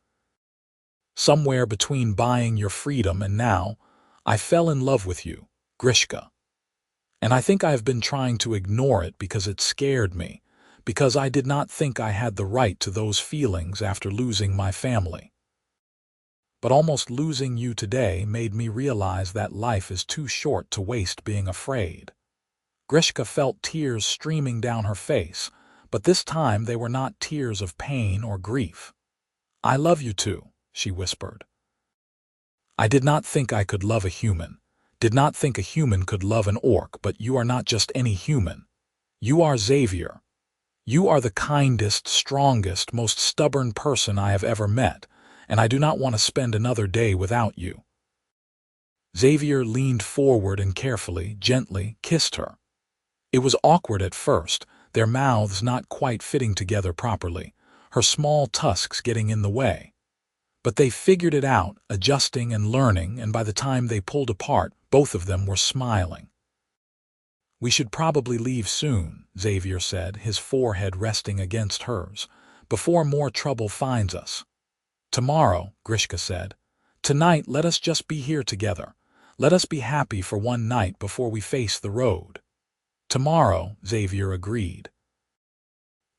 Somewhere between buying your freedom and now, I fell in love with you, Grishka. And I think I have been trying to ignore it because it scared me, because I did not think I had the right to those feelings after losing my family. But almost losing you today made me realize that life is too short to waste being afraid." Grishka felt tears streaming down her face, but this time they were not tears of pain or grief. "I love you too," she whispered. "I did not think I could love a human, did not think a human could love an orc, but you are not just any human. You are Xavier. You are the kindest, strongest, most stubborn person I have ever met, and I do not want to spend another day without you." Xavier leaned forward and carefully, gently, kissed her. It was awkward at first, their mouths not quite fitting together properly, her small tusks getting in the way. But they figured it out, adjusting and learning, and by the time they pulled apart, both of them were smiling. "We should probably leave soon," Xavier said, his forehead resting against hers, "before more trouble finds us." Tomorrow, Grishka said. Tonight let us just be here together. Let us be happy for one night before we face the road. Tomorrow, Xavier agreed.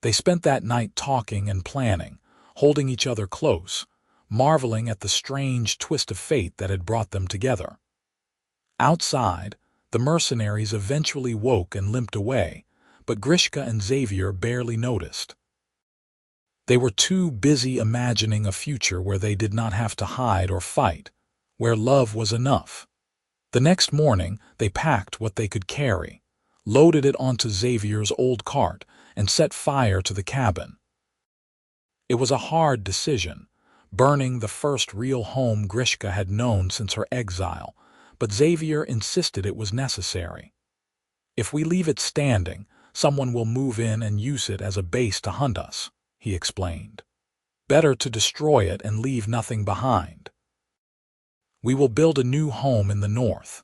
They spent that night talking and planning, holding each other close, marveling at the strange twist of fate that had brought them together. Outside, the mercenaries eventually woke and limped away, but Grishka and Xavier barely noticed. They were too busy imagining a future where they did not have to hide or fight, where love was enough. The next morning, they packed what they could carry, loaded it onto Xavier's old cart, and set fire to the cabin. It was a hard decision, burning the first real home Grishka had known since her exile, but Xavier insisted it was necessary. If we leave it standing, someone will move in and use it as a base to hunt us, he explained. Better to destroy it and leave nothing behind. We will build a new home in the north.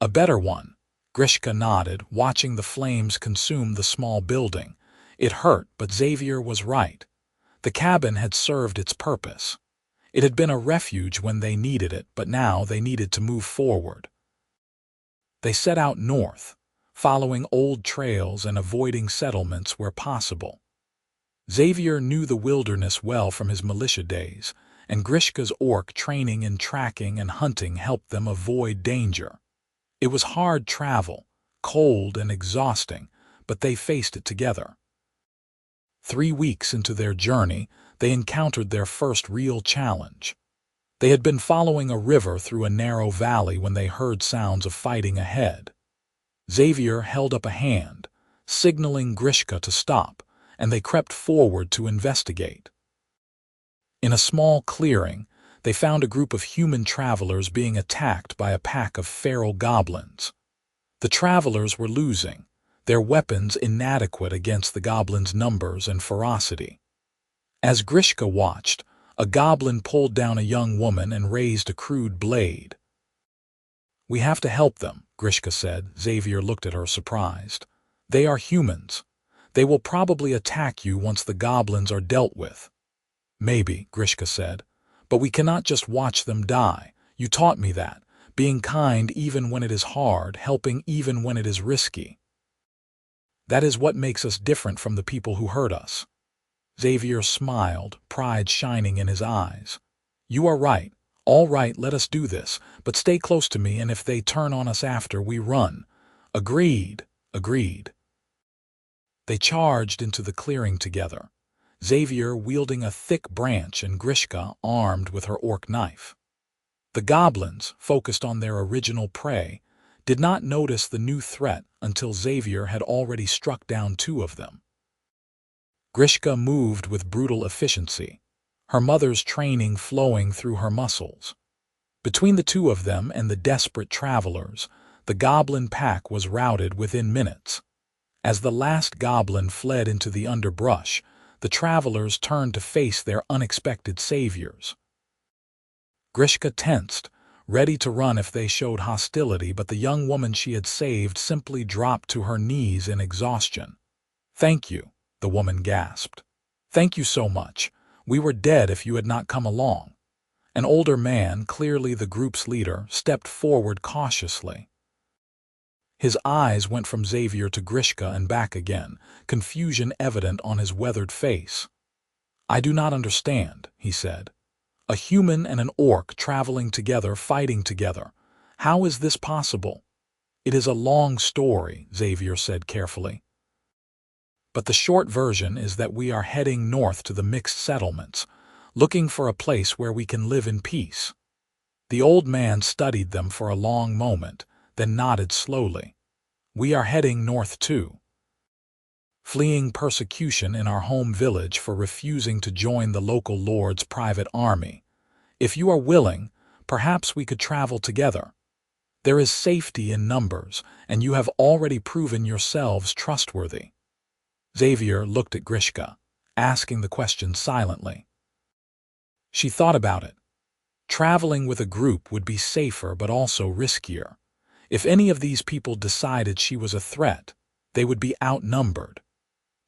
A better one, Grishka nodded, watching the flames consume the small building. It hurt, but Xavier was right. The cabin had served its purpose. It had been a refuge when they needed it, but now they needed to move forward. They set out north, following old trails and avoiding settlements where possible. Xavier knew the wilderness well from his militia days, and Grishka's orc training in tracking and hunting helped them avoid danger. It was hard travel, cold and exhausting, but they faced it together. 3 weeks into their journey, they encountered their first real challenge. They had been following a river through a narrow valley when they heard sounds of fighting ahead. Xavier held up a hand, signaling Grishka to stop, and they crept forward to investigate. In a small clearing, they found a group of human travelers being attacked by a pack of feral goblins. The travelers were losing, their weapons inadequate against the goblins' numbers and ferocity. As Grishka watched, a goblin pulled down a young woman and raised a crude blade. "We have to help them," Grishka said. Xavier looked at her surprised. "They are humans. They will probably attack you once the goblins are dealt with." "Maybe," Grishka said, "but we cannot just watch them die. You taught me that, being kind even when it is hard, helping even when it is risky. That is what makes us different from the people who hurt us." Xavier smiled, pride shining in his eyes. "You are right. All right, let us do this, but stay close to me, and if they turn on us after, we run." "Agreed, agreed." They charged into the clearing together, Xavier wielding a thick branch and Grishka armed with her orc knife. The goblins, focused on their original prey, did not notice the new threat until Xavier had already struck down 2 of them. Grishka moved with brutal efficiency, her mother's training flowing through her muscles. Between the 2 of them and the desperate travelers, the goblin pack was routed within minutes. As the last goblin fled into the underbrush, the travelers turned to face their unexpected saviors. Grishka tensed, ready to run if they showed hostility, but the young woman she had saved simply dropped to her knees in exhaustion. "Thank you," the woman gasped. "Thank you so much. We were dead if you had not come along." An older man, clearly the group's leader, stepped forward cautiously. His eyes went from Xavier to Grishka and back again, confusion evident on his weathered face. "I do not understand," he said. "A human and an orc traveling together, fighting together. How is this possible?" "It is a long story," Xavier said carefully. "But the short version is that we are heading north to the mixed settlements, looking for a place where we can live in peace." The old man studied them for a long moment, then nodded slowly. "We are heading north too. Fleeing persecution in our home village for refusing to join the local lord's private army. If you are willing, perhaps we could travel together. There is safety in numbers, and you have already proven yourselves trustworthy." Xavier looked at Grishka, asking the question silently. She thought about it. Traveling with a group would be safer but also riskier. If any of these people decided she was a threat, they would be outnumbered.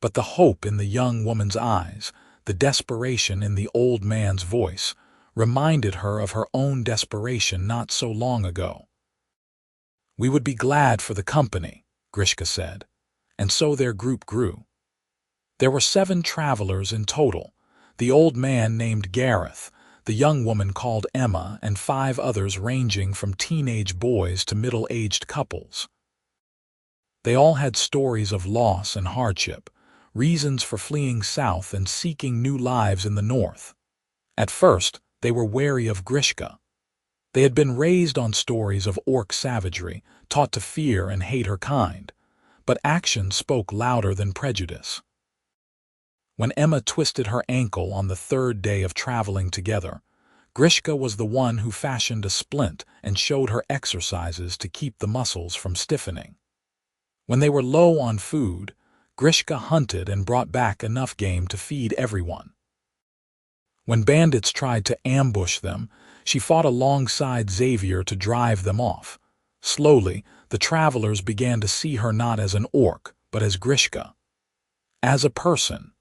But the hope in the young woman's eyes, The desperation in the old man's voice reminded her of her own desperation not so long ago. "We would be glad for the company," Grishka said, and so their group grew. There were 7 travelers in total, the old man named Gareth, the young woman called Emma, and 5 others ranging from teenage boys to middle-aged couples. They all had stories of loss and hardship, reasons for fleeing south and seeking new lives in the north. At first, they were wary of Grishka. They had been raised on stories of orc savagery, taught to fear and hate her kind, but action spoke louder than prejudice. When Emma twisted her ankle on the 3rd day of traveling together, Grishka was the one who fashioned a splint and showed her exercises to keep the muscles from stiffening. When they were low on food, Grishka hunted and brought back enough game to feed everyone. When bandits tried to ambush them, she fought alongside Xavier to drive them off. Slowly, the travelers began to see her not as an orc, but as Grishka, as a person.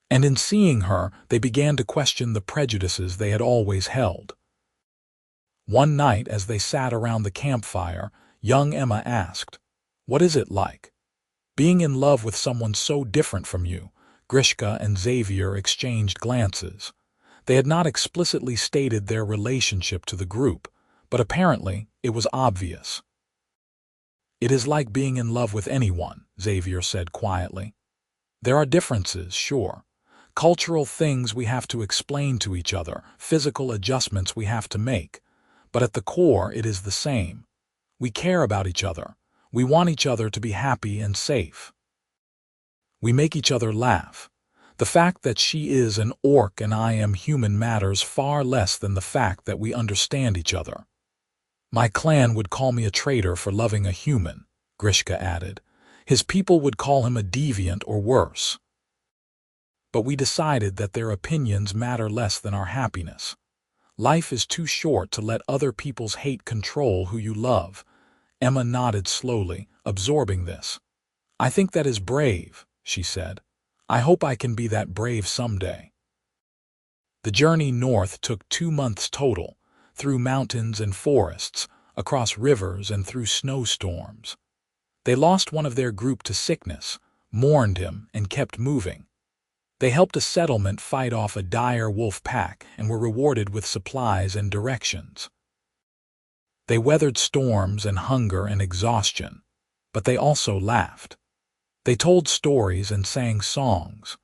And in seeing her, they began to question the prejudices they had always held. One night, as they sat around the campfire, young Emma asked, "What is it like being in love with someone so different from you?" Grishka and Xavier exchanged glances. They had not explicitly stated their relationship to the group, but apparently it was obvious. "It is like being in love with anyone," Xavier said quietly. "There are differences, sure. Cultural things we have to explain to each other, physical adjustments we have to make, but at the core it is the same. We care about each other. We want each other to be happy and safe. We make each other laugh. The fact that she is an orc and I am human matters far less than the fact that we understand each other. My clan would call me a traitor for loving a human," Grishka added. "His people would call him a deviant or worse. But we decided that their opinions matter less than our happiness. Life is too short to let other people's hate control who you love." Emma nodded slowly, absorbing this. "I think that is brave," she said. "I hope I can be that brave someday." The journey north took 2 months total, through mountains and forests, across rivers and through snowstorms. They lost one of their group to sickness, mourned him, and kept moving. They helped a settlement fight off a dire wolf pack and were rewarded with supplies and directions. They weathered storms and hunger and exhaustion, but they also laughed. They told stories and sang songs.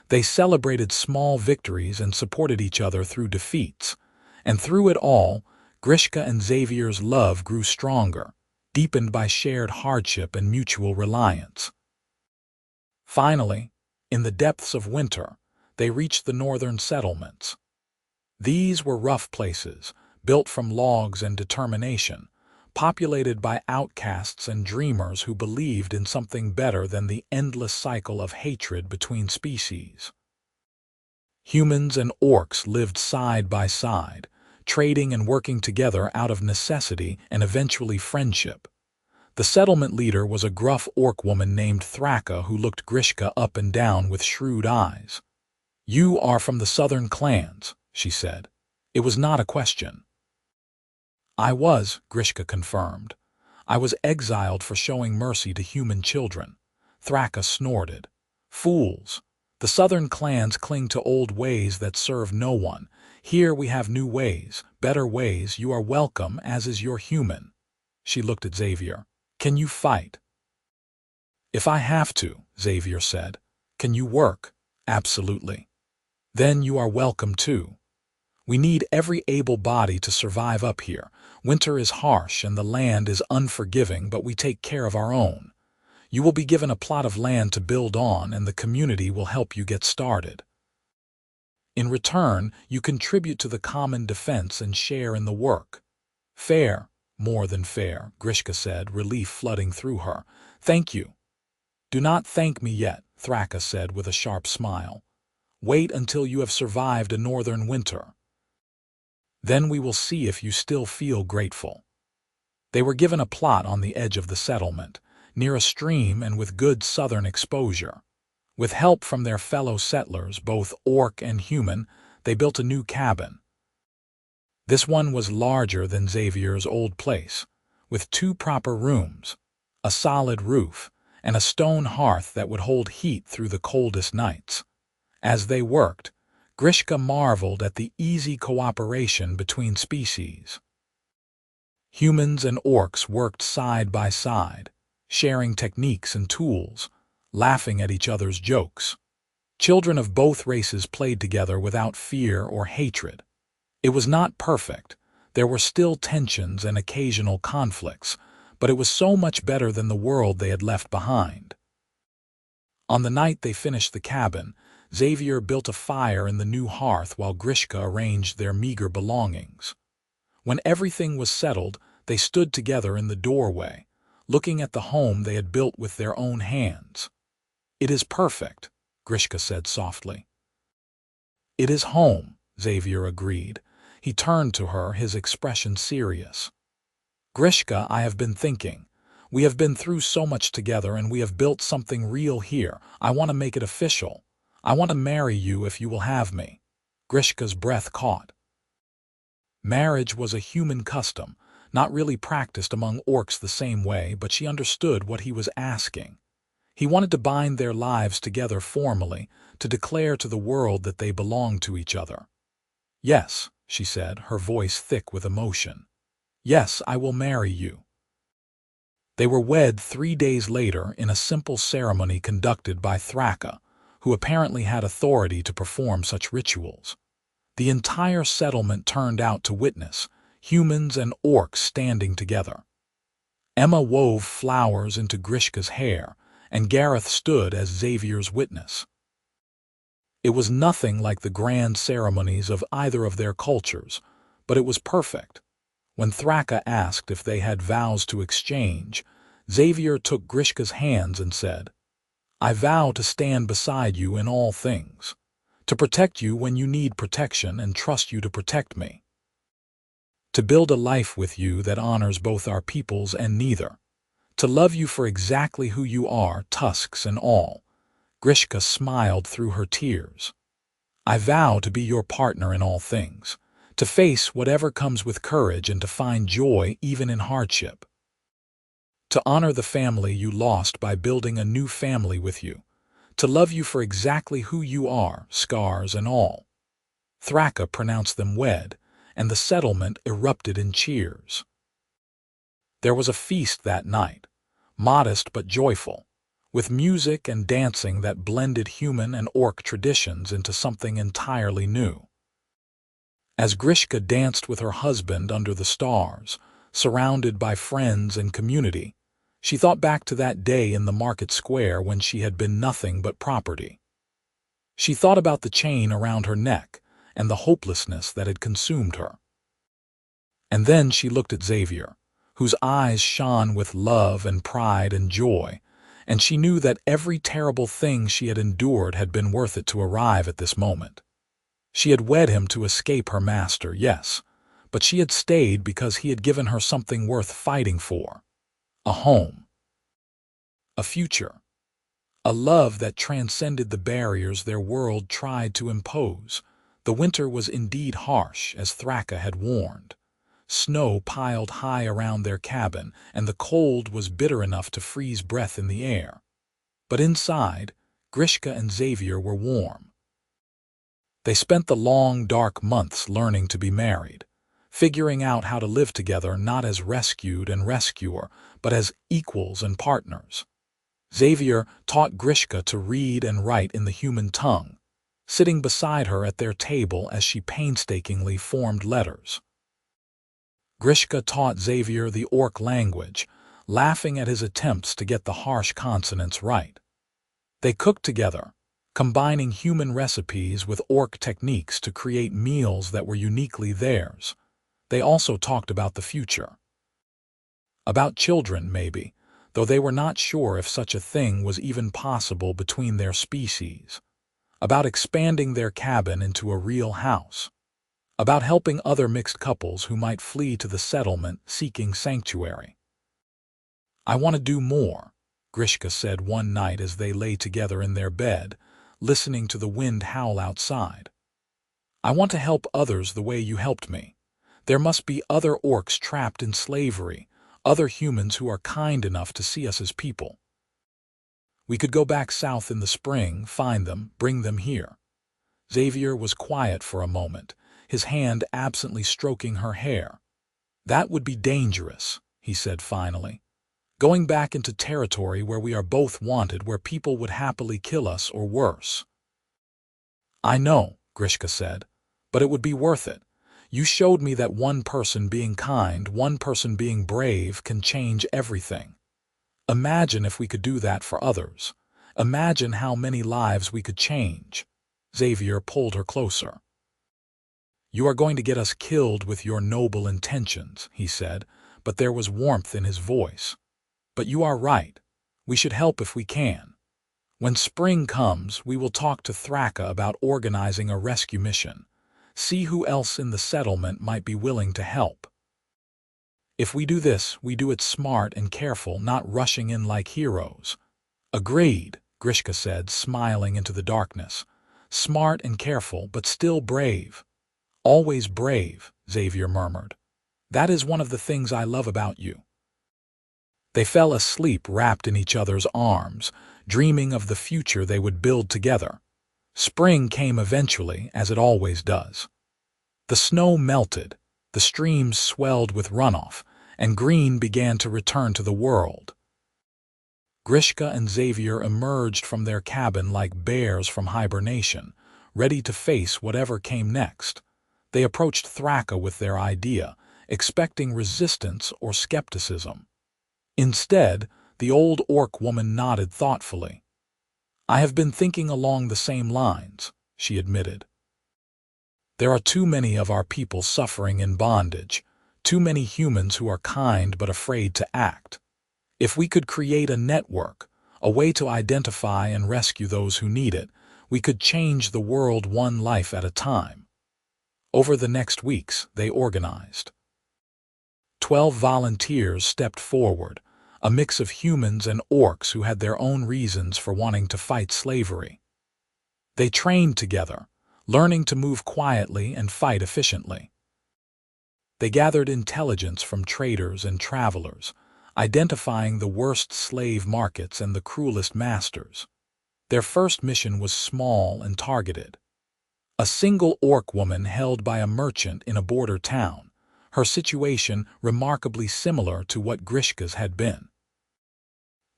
They celebrated small victories and supported each other through defeats. And through it all, Grishka and Xavier's love grew stronger, deepened by shared hardship and mutual reliance. Finally, in the depths of winter, they reached the northern settlements. These were rough places, built from logs and determination, populated by outcasts and dreamers who believed in something better than the endless cycle of hatred between species. Humans and orcs lived side by side, trading and working together out of necessity and eventually friendship. The settlement leader was a gruff orc woman named Thraka who looked Grishka up and down with shrewd eyes. "You are from the southern clans," she said. It was not a question. "I was," Grishka confirmed. "I was exiled for showing mercy to human children." Thraka snorted. "Fools! The southern clans cling to old ways that serve no one. Here we have new ways, better ways. You are welcome, as is your human." She looked at Xavier. "Can you fight?" "If I have to," Xavier said. "Can you work?" "Absolutely." "Then you are welcome too. We need every able body to survive up here. Winter is harsh and the land is unforgiving, but we take care of our own. You will be given a plot of land to build on, and the community will help you get started. In return, you contribute to the common defense and share in the work." "Fair, more than fair," Grishka said, relief flooding through her. "Thank you." "Do not thank me yet," Thraka said with a sharp smile. "Wait until you have survived a northern winter. Then we will see if you still feel grateful." They were given a plot on the edge of the settlement, near a stream and with good southern exposure. With help from their fellow settlers, both orc and human, they built a new cabin. This one was larger than Xavier's old place, with 2 proper rooms, a solid roof, and a stone hearth that would hold heat through the coldest nights. As they worked, Grishka marveled at the easy cooperation between species. Humans and orcs worked side by side, sharing techniques and tools, laughing at each other's jokes. Children of both races played together without fear or hatred. It was not perfect. There were still tensions and occasional conflicts, but it was so much better than the world they had left behind. On the night they finished the cabin, Xavier built a fire in the new hearth while Grishka arranged their meager belongings. When everything was settled, they stood together in the doorway, looking at the home they had built with their own hands. "It is perfect," Grishka said softly. "It is home," Xavier agreed. He turned to her, his expression serious. "Grishka, I have been thinking. We have been through so much together and we have built something real here. I want to make it official. I want to marry you if you will have me." Grishka's breath caught. Marriage was a human custom, not really practiced among orcs the same way, but she understood what he was asking. He wanted to bind their lives together formally, to declare to the world that they belonged to each other. "Yes," she said, her voice thick with emotion. "Yes, I will marry you." They were wed 3 days later in a simple ceremony conducted by Thraka, who apparently had authority to perform such rituals. The entire settlement turned out to witness, humans and orcs standing together. Emma wove flowers into Grishka's hair, and Gareth stood as Xavier's witness. It was nothing like the grand ceremonies of either of their cultures, but it was perfect. When Thraka asked if they had vows to exchange, Xavier took Grishka's hands and said, "I vow to stand beside you in all things, to protect you when you need protection and trust you to protect me, to build a life with you that honors both our peoples and neither, to love you for exactly who you are, tusks and all." Grishka smiled through her tears. "I vow to be your partner in all things, to face whatever comes with courage and to find joy even in hardship. To honor the family you lost by building a new family with you, to love you for exactly who you are, scars and all." Thraka pronounced them wed, and the settlement erupted in cheers. There was a feast that night, modest but joyful, with music and dancing that blended human and orc traditions into something entirely new. As Grishka danced with her husband under the stars, surrounded by friends and community, she thought back to that day in the market square when she had been nothing but property. She thought about the chain around her neck and the hopelessness that had consumed her. And then she looked at Xavier, whose eyes shone with love and pride and joy, and she knew that every terrible thing she had endured had been worth it to arrive at this moment. She had wed him to escape her master, yes, but she had stayed because he had given her something worth fighting for. A home. A future. A love that transcended the barriers their world tried to impose. The winter was indeed harsh, as Thraka had warned. Snow piled high around their cabin, and the cold was bitter enough to freeze breath in the air. But inside, Grishka and Xavier were warm. They spent the long, dark months learning to be married, figuring out how to live together not as rescued and rescuer, but as equals and partners. Xavier taught Grishka to read and write in the human tongue, sitting beside her at their table as she painstakingly formed letters. Grishka taught Xavier the orc language, laughing at his attempts to get the harsh consonants right. They cooked together, combining human recipes with orc techniques to create meals that were uniquely theirs. They also talked about the future. About children, maybe, though they were not sure if such a thing was even possible between their species. About expanding their cabin into a real house. About helping other mixed couples who might flee to the settlement seeking sanctuary. "I want to do more," Grishka said one night as they lay together in their bed, listening to the wind howl outside. "I want to help others the way you helped me. There must be other orcs trapped in slavery, other humans who are kind enough to see us as people. We could go back south in the spring, find them, bring them here." Xavier was quiet for a moment, his hand absently stroking her hair. "That would be dangerous," he said finally. "Going back into territory where we are both wanted, where people would happily kill us or worse." "I know," Grishka said, "but it would be worth it. You showed me that one person being kind, one person being brave can change everything. Imagine if we could do that for others. Imagine how many lives we could change." Xavier pulled her closer. "You are going to get us killed with your noble intentions," he said, but there was warmth in his voice. "But you are right. We should help if we can. When spring comes, we will talk to Thraka about organizing a rescue mission. See who else in the settlement might be willing to help. If we do this, we do it smart and careful, not rushing in like heroes." "Agreed," Grishka said, smiling into the darkness. "Smart and careful, but still brave." "Always brave," Xavier murmured. "That is one of the things I love about you." They fell asleep wrapped in each other's arms, dreaming of the future they would build together. Spring came eventually, as it always does. The snow melted, the streams swelled with runoff, and green began to return to the world. Grishka and Xavier emerged from their cabin like bears from hibernation, ready to face whatever came next. They approached Thraka with their idea, expecting resistance or skepticism. Instead, the old orc woman nodded thoughtfully. "I have been thinking along the same lines," she admitted. "There are too many of our people suffering in bondage, too many humans who are kind but afraid to act. If we could create a network, a way to identify and rescue those who need it, we could change the world one life at a time." Over the next weeks, they organized. 12 volunteers stepped forward, a mix of humans and orcs who had their own reasons for wanting to fight slavery. They trained together, learning to move quietly and fight efficiently. They gathered intelligence from traders and travelers, identifying the worst slave markets and the cruelest masters. Their first mission was small and targeted. A single orc woman held by a merchant in a border town, her situation remarkably similar to what Grishka's had been.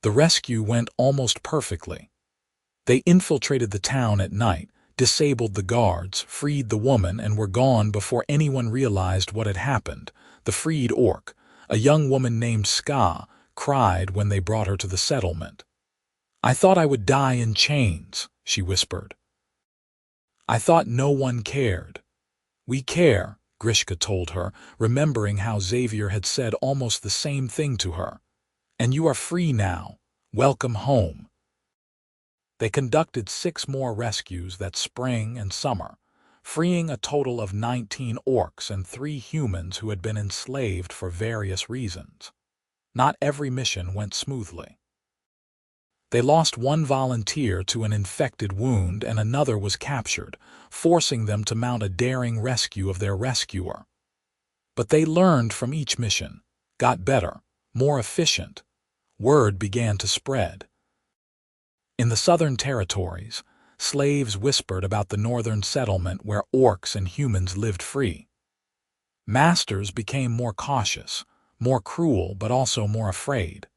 The rescue went almost perfectly. They infiltrated the town at night, disabled the guards, freed the woman, and were gone before anyone realized what had happened. The freed orc, a young woman named Ska, cried when they brought her to the settlement. "I thought I would die in chains," she whispered. "I thought no one cared." "We care," Grishka told her, remembering how Xavier had said almost the same thing to her. "And you are free now. Welcome home." They conducted 6 more rescues that spring and summer, freeing a total of 19 orcs and 3 humans who had been enslaved for various reasons. Not every mission went smoothly. They lost 1 volunteer to an infected wound and another was captured, forcing them to mount a daring rescue of their rescuer. But they learned from each mission, got better, more efficient. Word began to spread. In the southern territories, slaves whispered about the northern settlement where orcs and humans lived free. Masters became more cautious, more cruel, but also more afraid.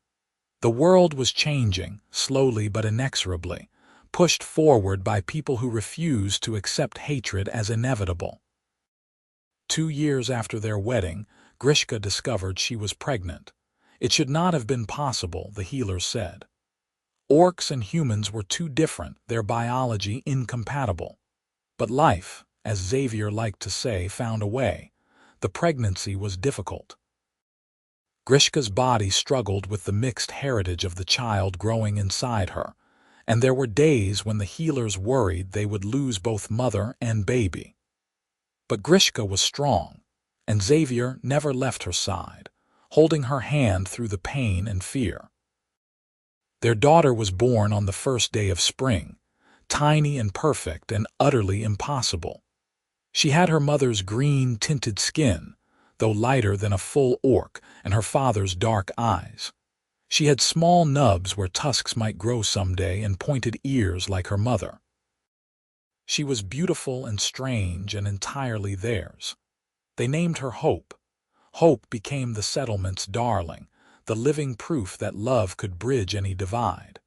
The world was changing, slowly but inexorably, pushed forward by people who refused to accept hatred as inevitable. 2 years after their wedding, Grishka discovered she was pregnant. It should not have been possible, the healers said. Orcs and humans were too different, their biology incompatible. But life, as Xavier liked to say, found a way. The pregnancy was difficult. Grishka's body struggled with the mixed heritage of the child growing inside her, and there were days when the healers worried they would lose both mother and baby. But Grishka was strong, and Xavier never left her side, holding her hand through the pain and fear. Their daughter was born on the first day of spring, tiny and perfect and utterly impossible. She had her mother's green-tinted skin, though lighter than a full orc, and her father's dark eyes. She had small nubs where tusks might grow someday and pointed ears like her mother. She was beautiful and strange and entirely theirs. They named her Hope. Hope became the settlement's darling, the living proof that love could bridge any divide.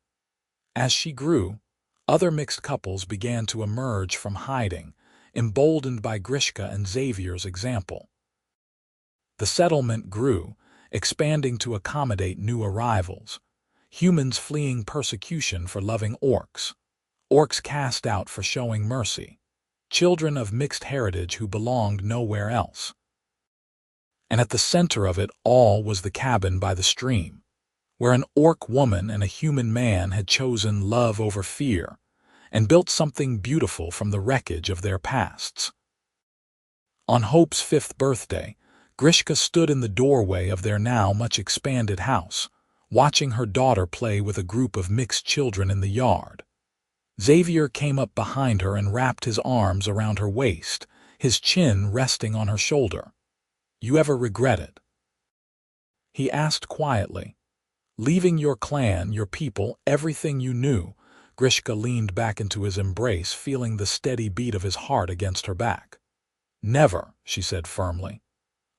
As she grew, other mixed couples began to emerge from hiding, emboldened by Grishka and Xavier's example. The settlement grew, expanding to accommodate new arrivals, humans fleeing persecution for loving orcs, orcs cast out for showing mercy, children of mixed heritage who belonged nowhere else. And at the center of it all was the cabin by the stream, where an orc woman and a human man had chosen love over fear and built something beautiful from the wreckage of their pasts. On Hope's 5th birthday, Grishka stood in the doorway of their now much expanded house, watching her daughter play with a group of mixed children in the yard. Xavier came up behind her and wrapped his arms around her waist, his chin resting on her shoulder. "You ever regret it?" he asked quietly. "Leaving your clan, your people, everything you knew?" Grishka leaned back into his embrace, feeling the steady beat of his heart against her back. "Never," she said firmly.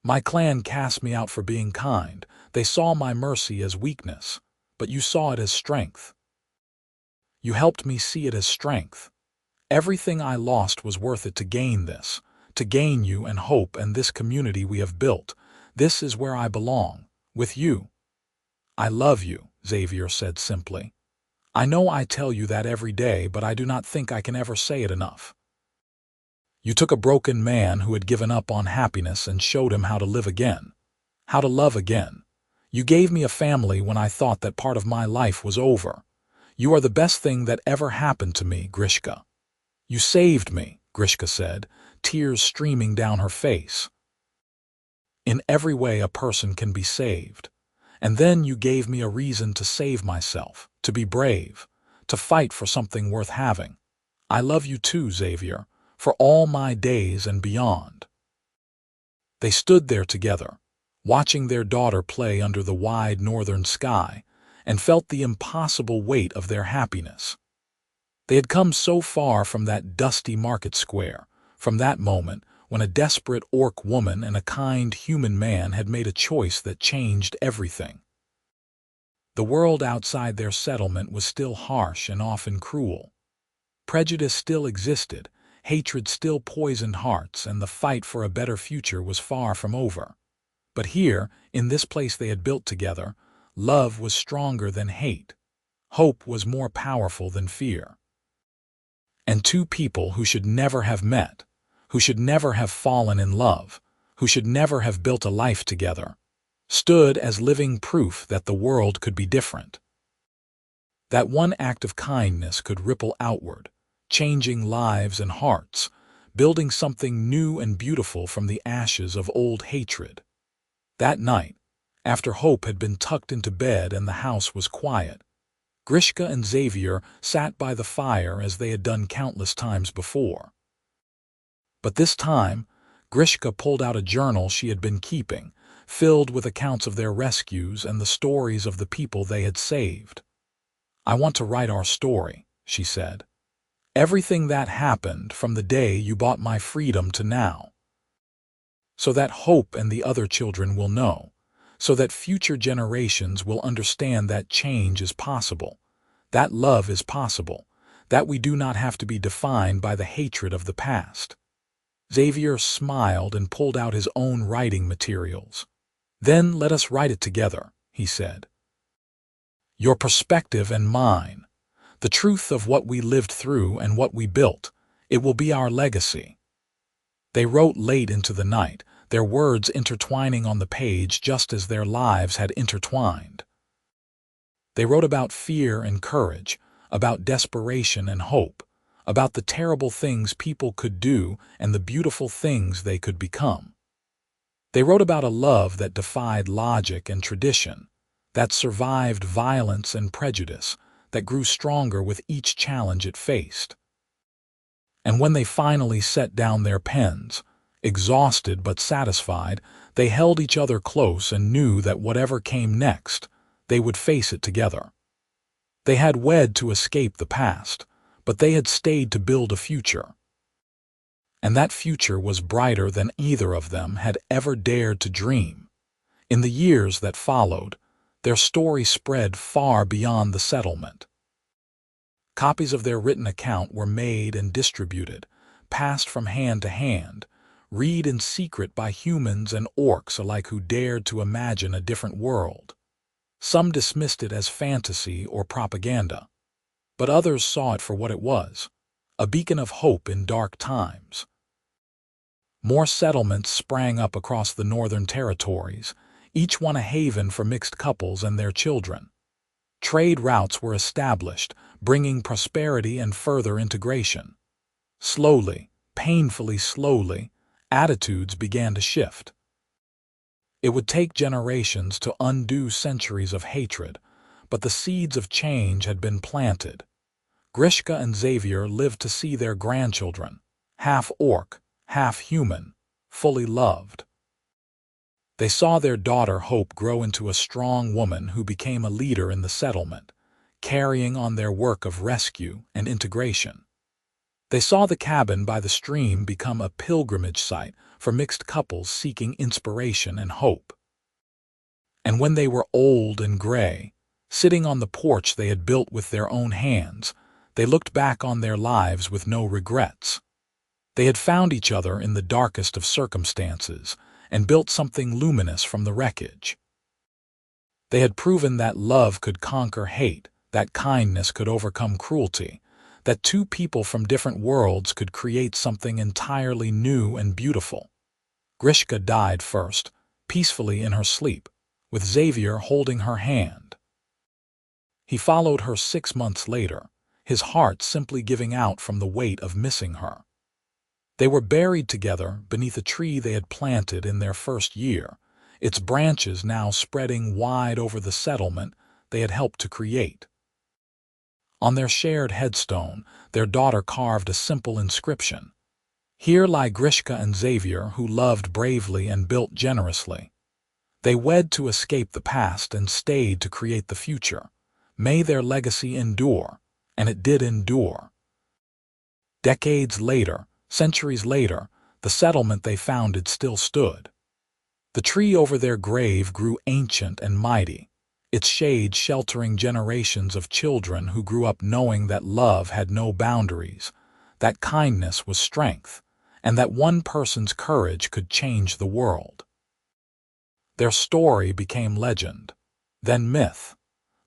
"My clan cast me out for being kind. They saw my mercy as weakness, but you saw it as strength. You helped me see it as strength. Everything I lost was worth it to gain this, to gain you and Hope and this community we have built. This is where I belong, with you." "I love you," Xavier said simply. "I know I tell you that every day, but I do not think I can ever say it enough. You took a broken man who had given up on happiness and showed him how to live again, how to love again. You gave me a family when I thought that part of my life was over. You are the best thing that ever happened to me, Grishka." "You saved me," Grishka said, tears streaming down her face. "In every way a person can be saved. And then you gave me a reason to save myself, to be brave, to fight for something worth having. I love you too, Xavier, for all my days and beyond." They stood there together, watching their daughter play under the wide northern sky, and felt the impossible weight of their happiness. They had come so far from that dusty market square, from that moment when a desperate orc woman and a kind human man had made a choice that changed everything. The world outside their settlement was still harsh and often cruel. Prejudice still existed, hatred still poisoned hearts, and the fight for a better future was far from over. But here, in this place they had built together, love was stronger than hate. Hope was more powerful than fear. And two people who should never have met, who should never have fallen in love, who should never have built a life together, stood as living proof that the world could be different. That one act of kindness could ripple outward, changing lives and hearts, building something new and beautiful from the ashes of old hatred. That night, after Hope had been tucked into bed and the house was quiet, Grishka and Xavier sat by the fire as they had done countless times before. But this time, Grishka pulled out a journal she had been keeping, filled with accounts of their rescues and the stories of the people they had saved. "I want to write our story," she said. "Everything that happened from the day you bought my freedom to now. So that Hope and the other children will know, so that future generations will understand that change is possible, that love is possible, that we do not have to be defined by the hatred of the past." Xavier smiled and pulled out his own writing materials. "Then let us write it together," he said. "Your perspective and mine, the truth of what we lived through and what we built, it will be our legacy." They wrote late into the night, their words intertwining on the page just as their lives had intertwined. They wrote about fear and courage, about desperation and hope, about the terrible things people could do and the beautiful things they could become. They wrote about a love that defied logic and tradition, that survived violence and prejudice, that grew stronger with each challenge it faced. And when they finally set down their pens, exhausted but satisfied, they held each other close and knew that whatever came next, they would face it together. They had wed to escape the past, but they had stayed to build a future. And that future was brighter than either of them had ever dared to dream. In the years that followed, their story spread far beyond the settlement. Copies of their written account were made and distributed, passed from hand to hand, read in secret by humans and orcs alike who dared to imagine a different world. Some dismissed it as fantasy or propaganda, but others saw it for what it was, a beacon of hope in dark times. More settlements sprang up across the northern territories, each one a haven for mixed couples and their children. Trade routes were established, bringing prosperity and further integration. Slowly, painfully slowly, attitudes began to shift. It would take generations to undo centuries of hatred, but the seeds of change had been planted. Grishka and Xavier lived to see their grandchildren, half orc, half human, fully loved. They saw their daughter Hope grow into a strong woman who became a leader in the settlement, carrying on their work of rescue and integration. They saw the cabin by the stream become a pilgrimage site for mixed couples seeking inspiration and hope. And when they were old and gray, sitting on the porch they had built with their own hands, they looked back on their lives with no regrets. They had found each other in the darkest of circumstances and built something luminous from the wreckage. They had proven that love could conquer hate, that kindness could overcome cruelty, that two people from different worlds could create something entirely new and beautiful. Grishka died first, peacefully in her sleep, with Xavier holding her hand. He followed her 6 months later, his heart simply giving out from the weight of missing her. They were buried together beneath a tree they had planted in their first year, its branches now spreading wide over the settlement they had helped to create. On their shared headstone, their daughter carved a simple inscription. Here lie Grishka and Xavier, who loved bravely and built generously. They wed to escape the past and stayed to create the future. May their legacy endure, and it did endure. Decades later, centuries later, the settlement they founded still stood. The tree over their grave grew ancient and mighty, its shade sheltering generations of children who grew up knowing that love had no boundaries, that kindness was strength, and that one person's courage could change the world. Their story became legend, then myth,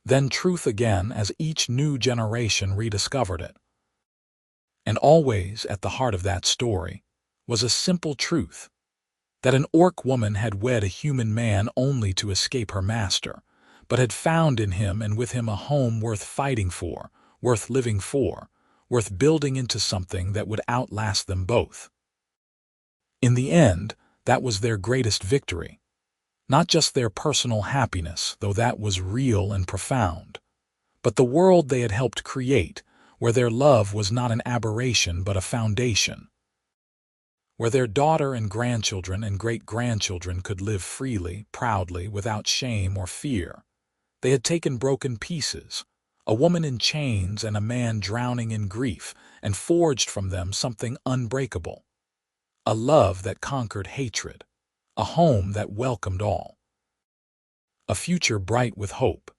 then truth again as each new generation rediscovered it. And always at the heart of that story was a simple truth, that an orc woman had wed a human man only to escape her master, but had found in him and with him a home worth fighting for, worth living for, worth building into something that would outlast them both. In the end, that was their greatest victory. Not just their personal happiness, though that was real and profound, but the world they had helped create, where their love was not an aberration but a foundation, where their daughter and grandchildren and great-grandchildren could live freely, proudly, without shame or fear. They had taken broken pieces, a woman in chains and a man drowning in grief, and forged from them something unbreakable. A love that conquered hatred, a home that welcomed all, a future bright with hope.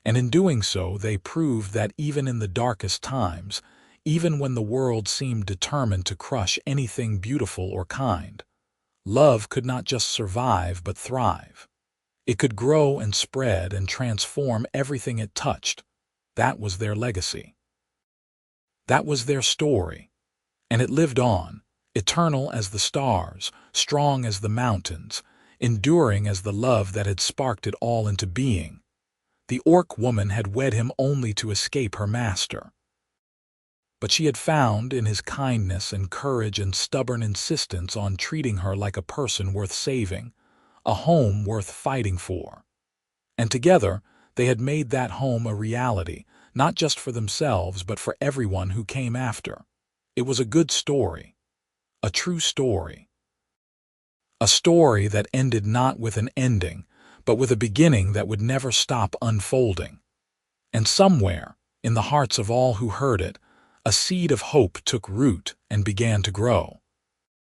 And in doing so, they proved that even in the darkest times, even when the world seemed determined to crush anything beautiful or kind, love could not just survive but thrive. It could grow and spread and transform everything it touched. That was their legacy. That was their story. And it lived on, eternal as the stars, strong as the mountains, enduring as the love that had sparked it all into being. The orc woman had wed him only to escape her master. But she had found, in his kindness and courage and stubborn insistence on treating her like a person worth saving, a home worth fighting for. And together, They had made that home a reality, not just for themselves but for everyone who came after. It was a good story, a true story. A story that ended not with an ending, but with a beginning that would never stop unfolding. And somewhere, in the hearts of all who heard it, a seed of hope took root and began to grow.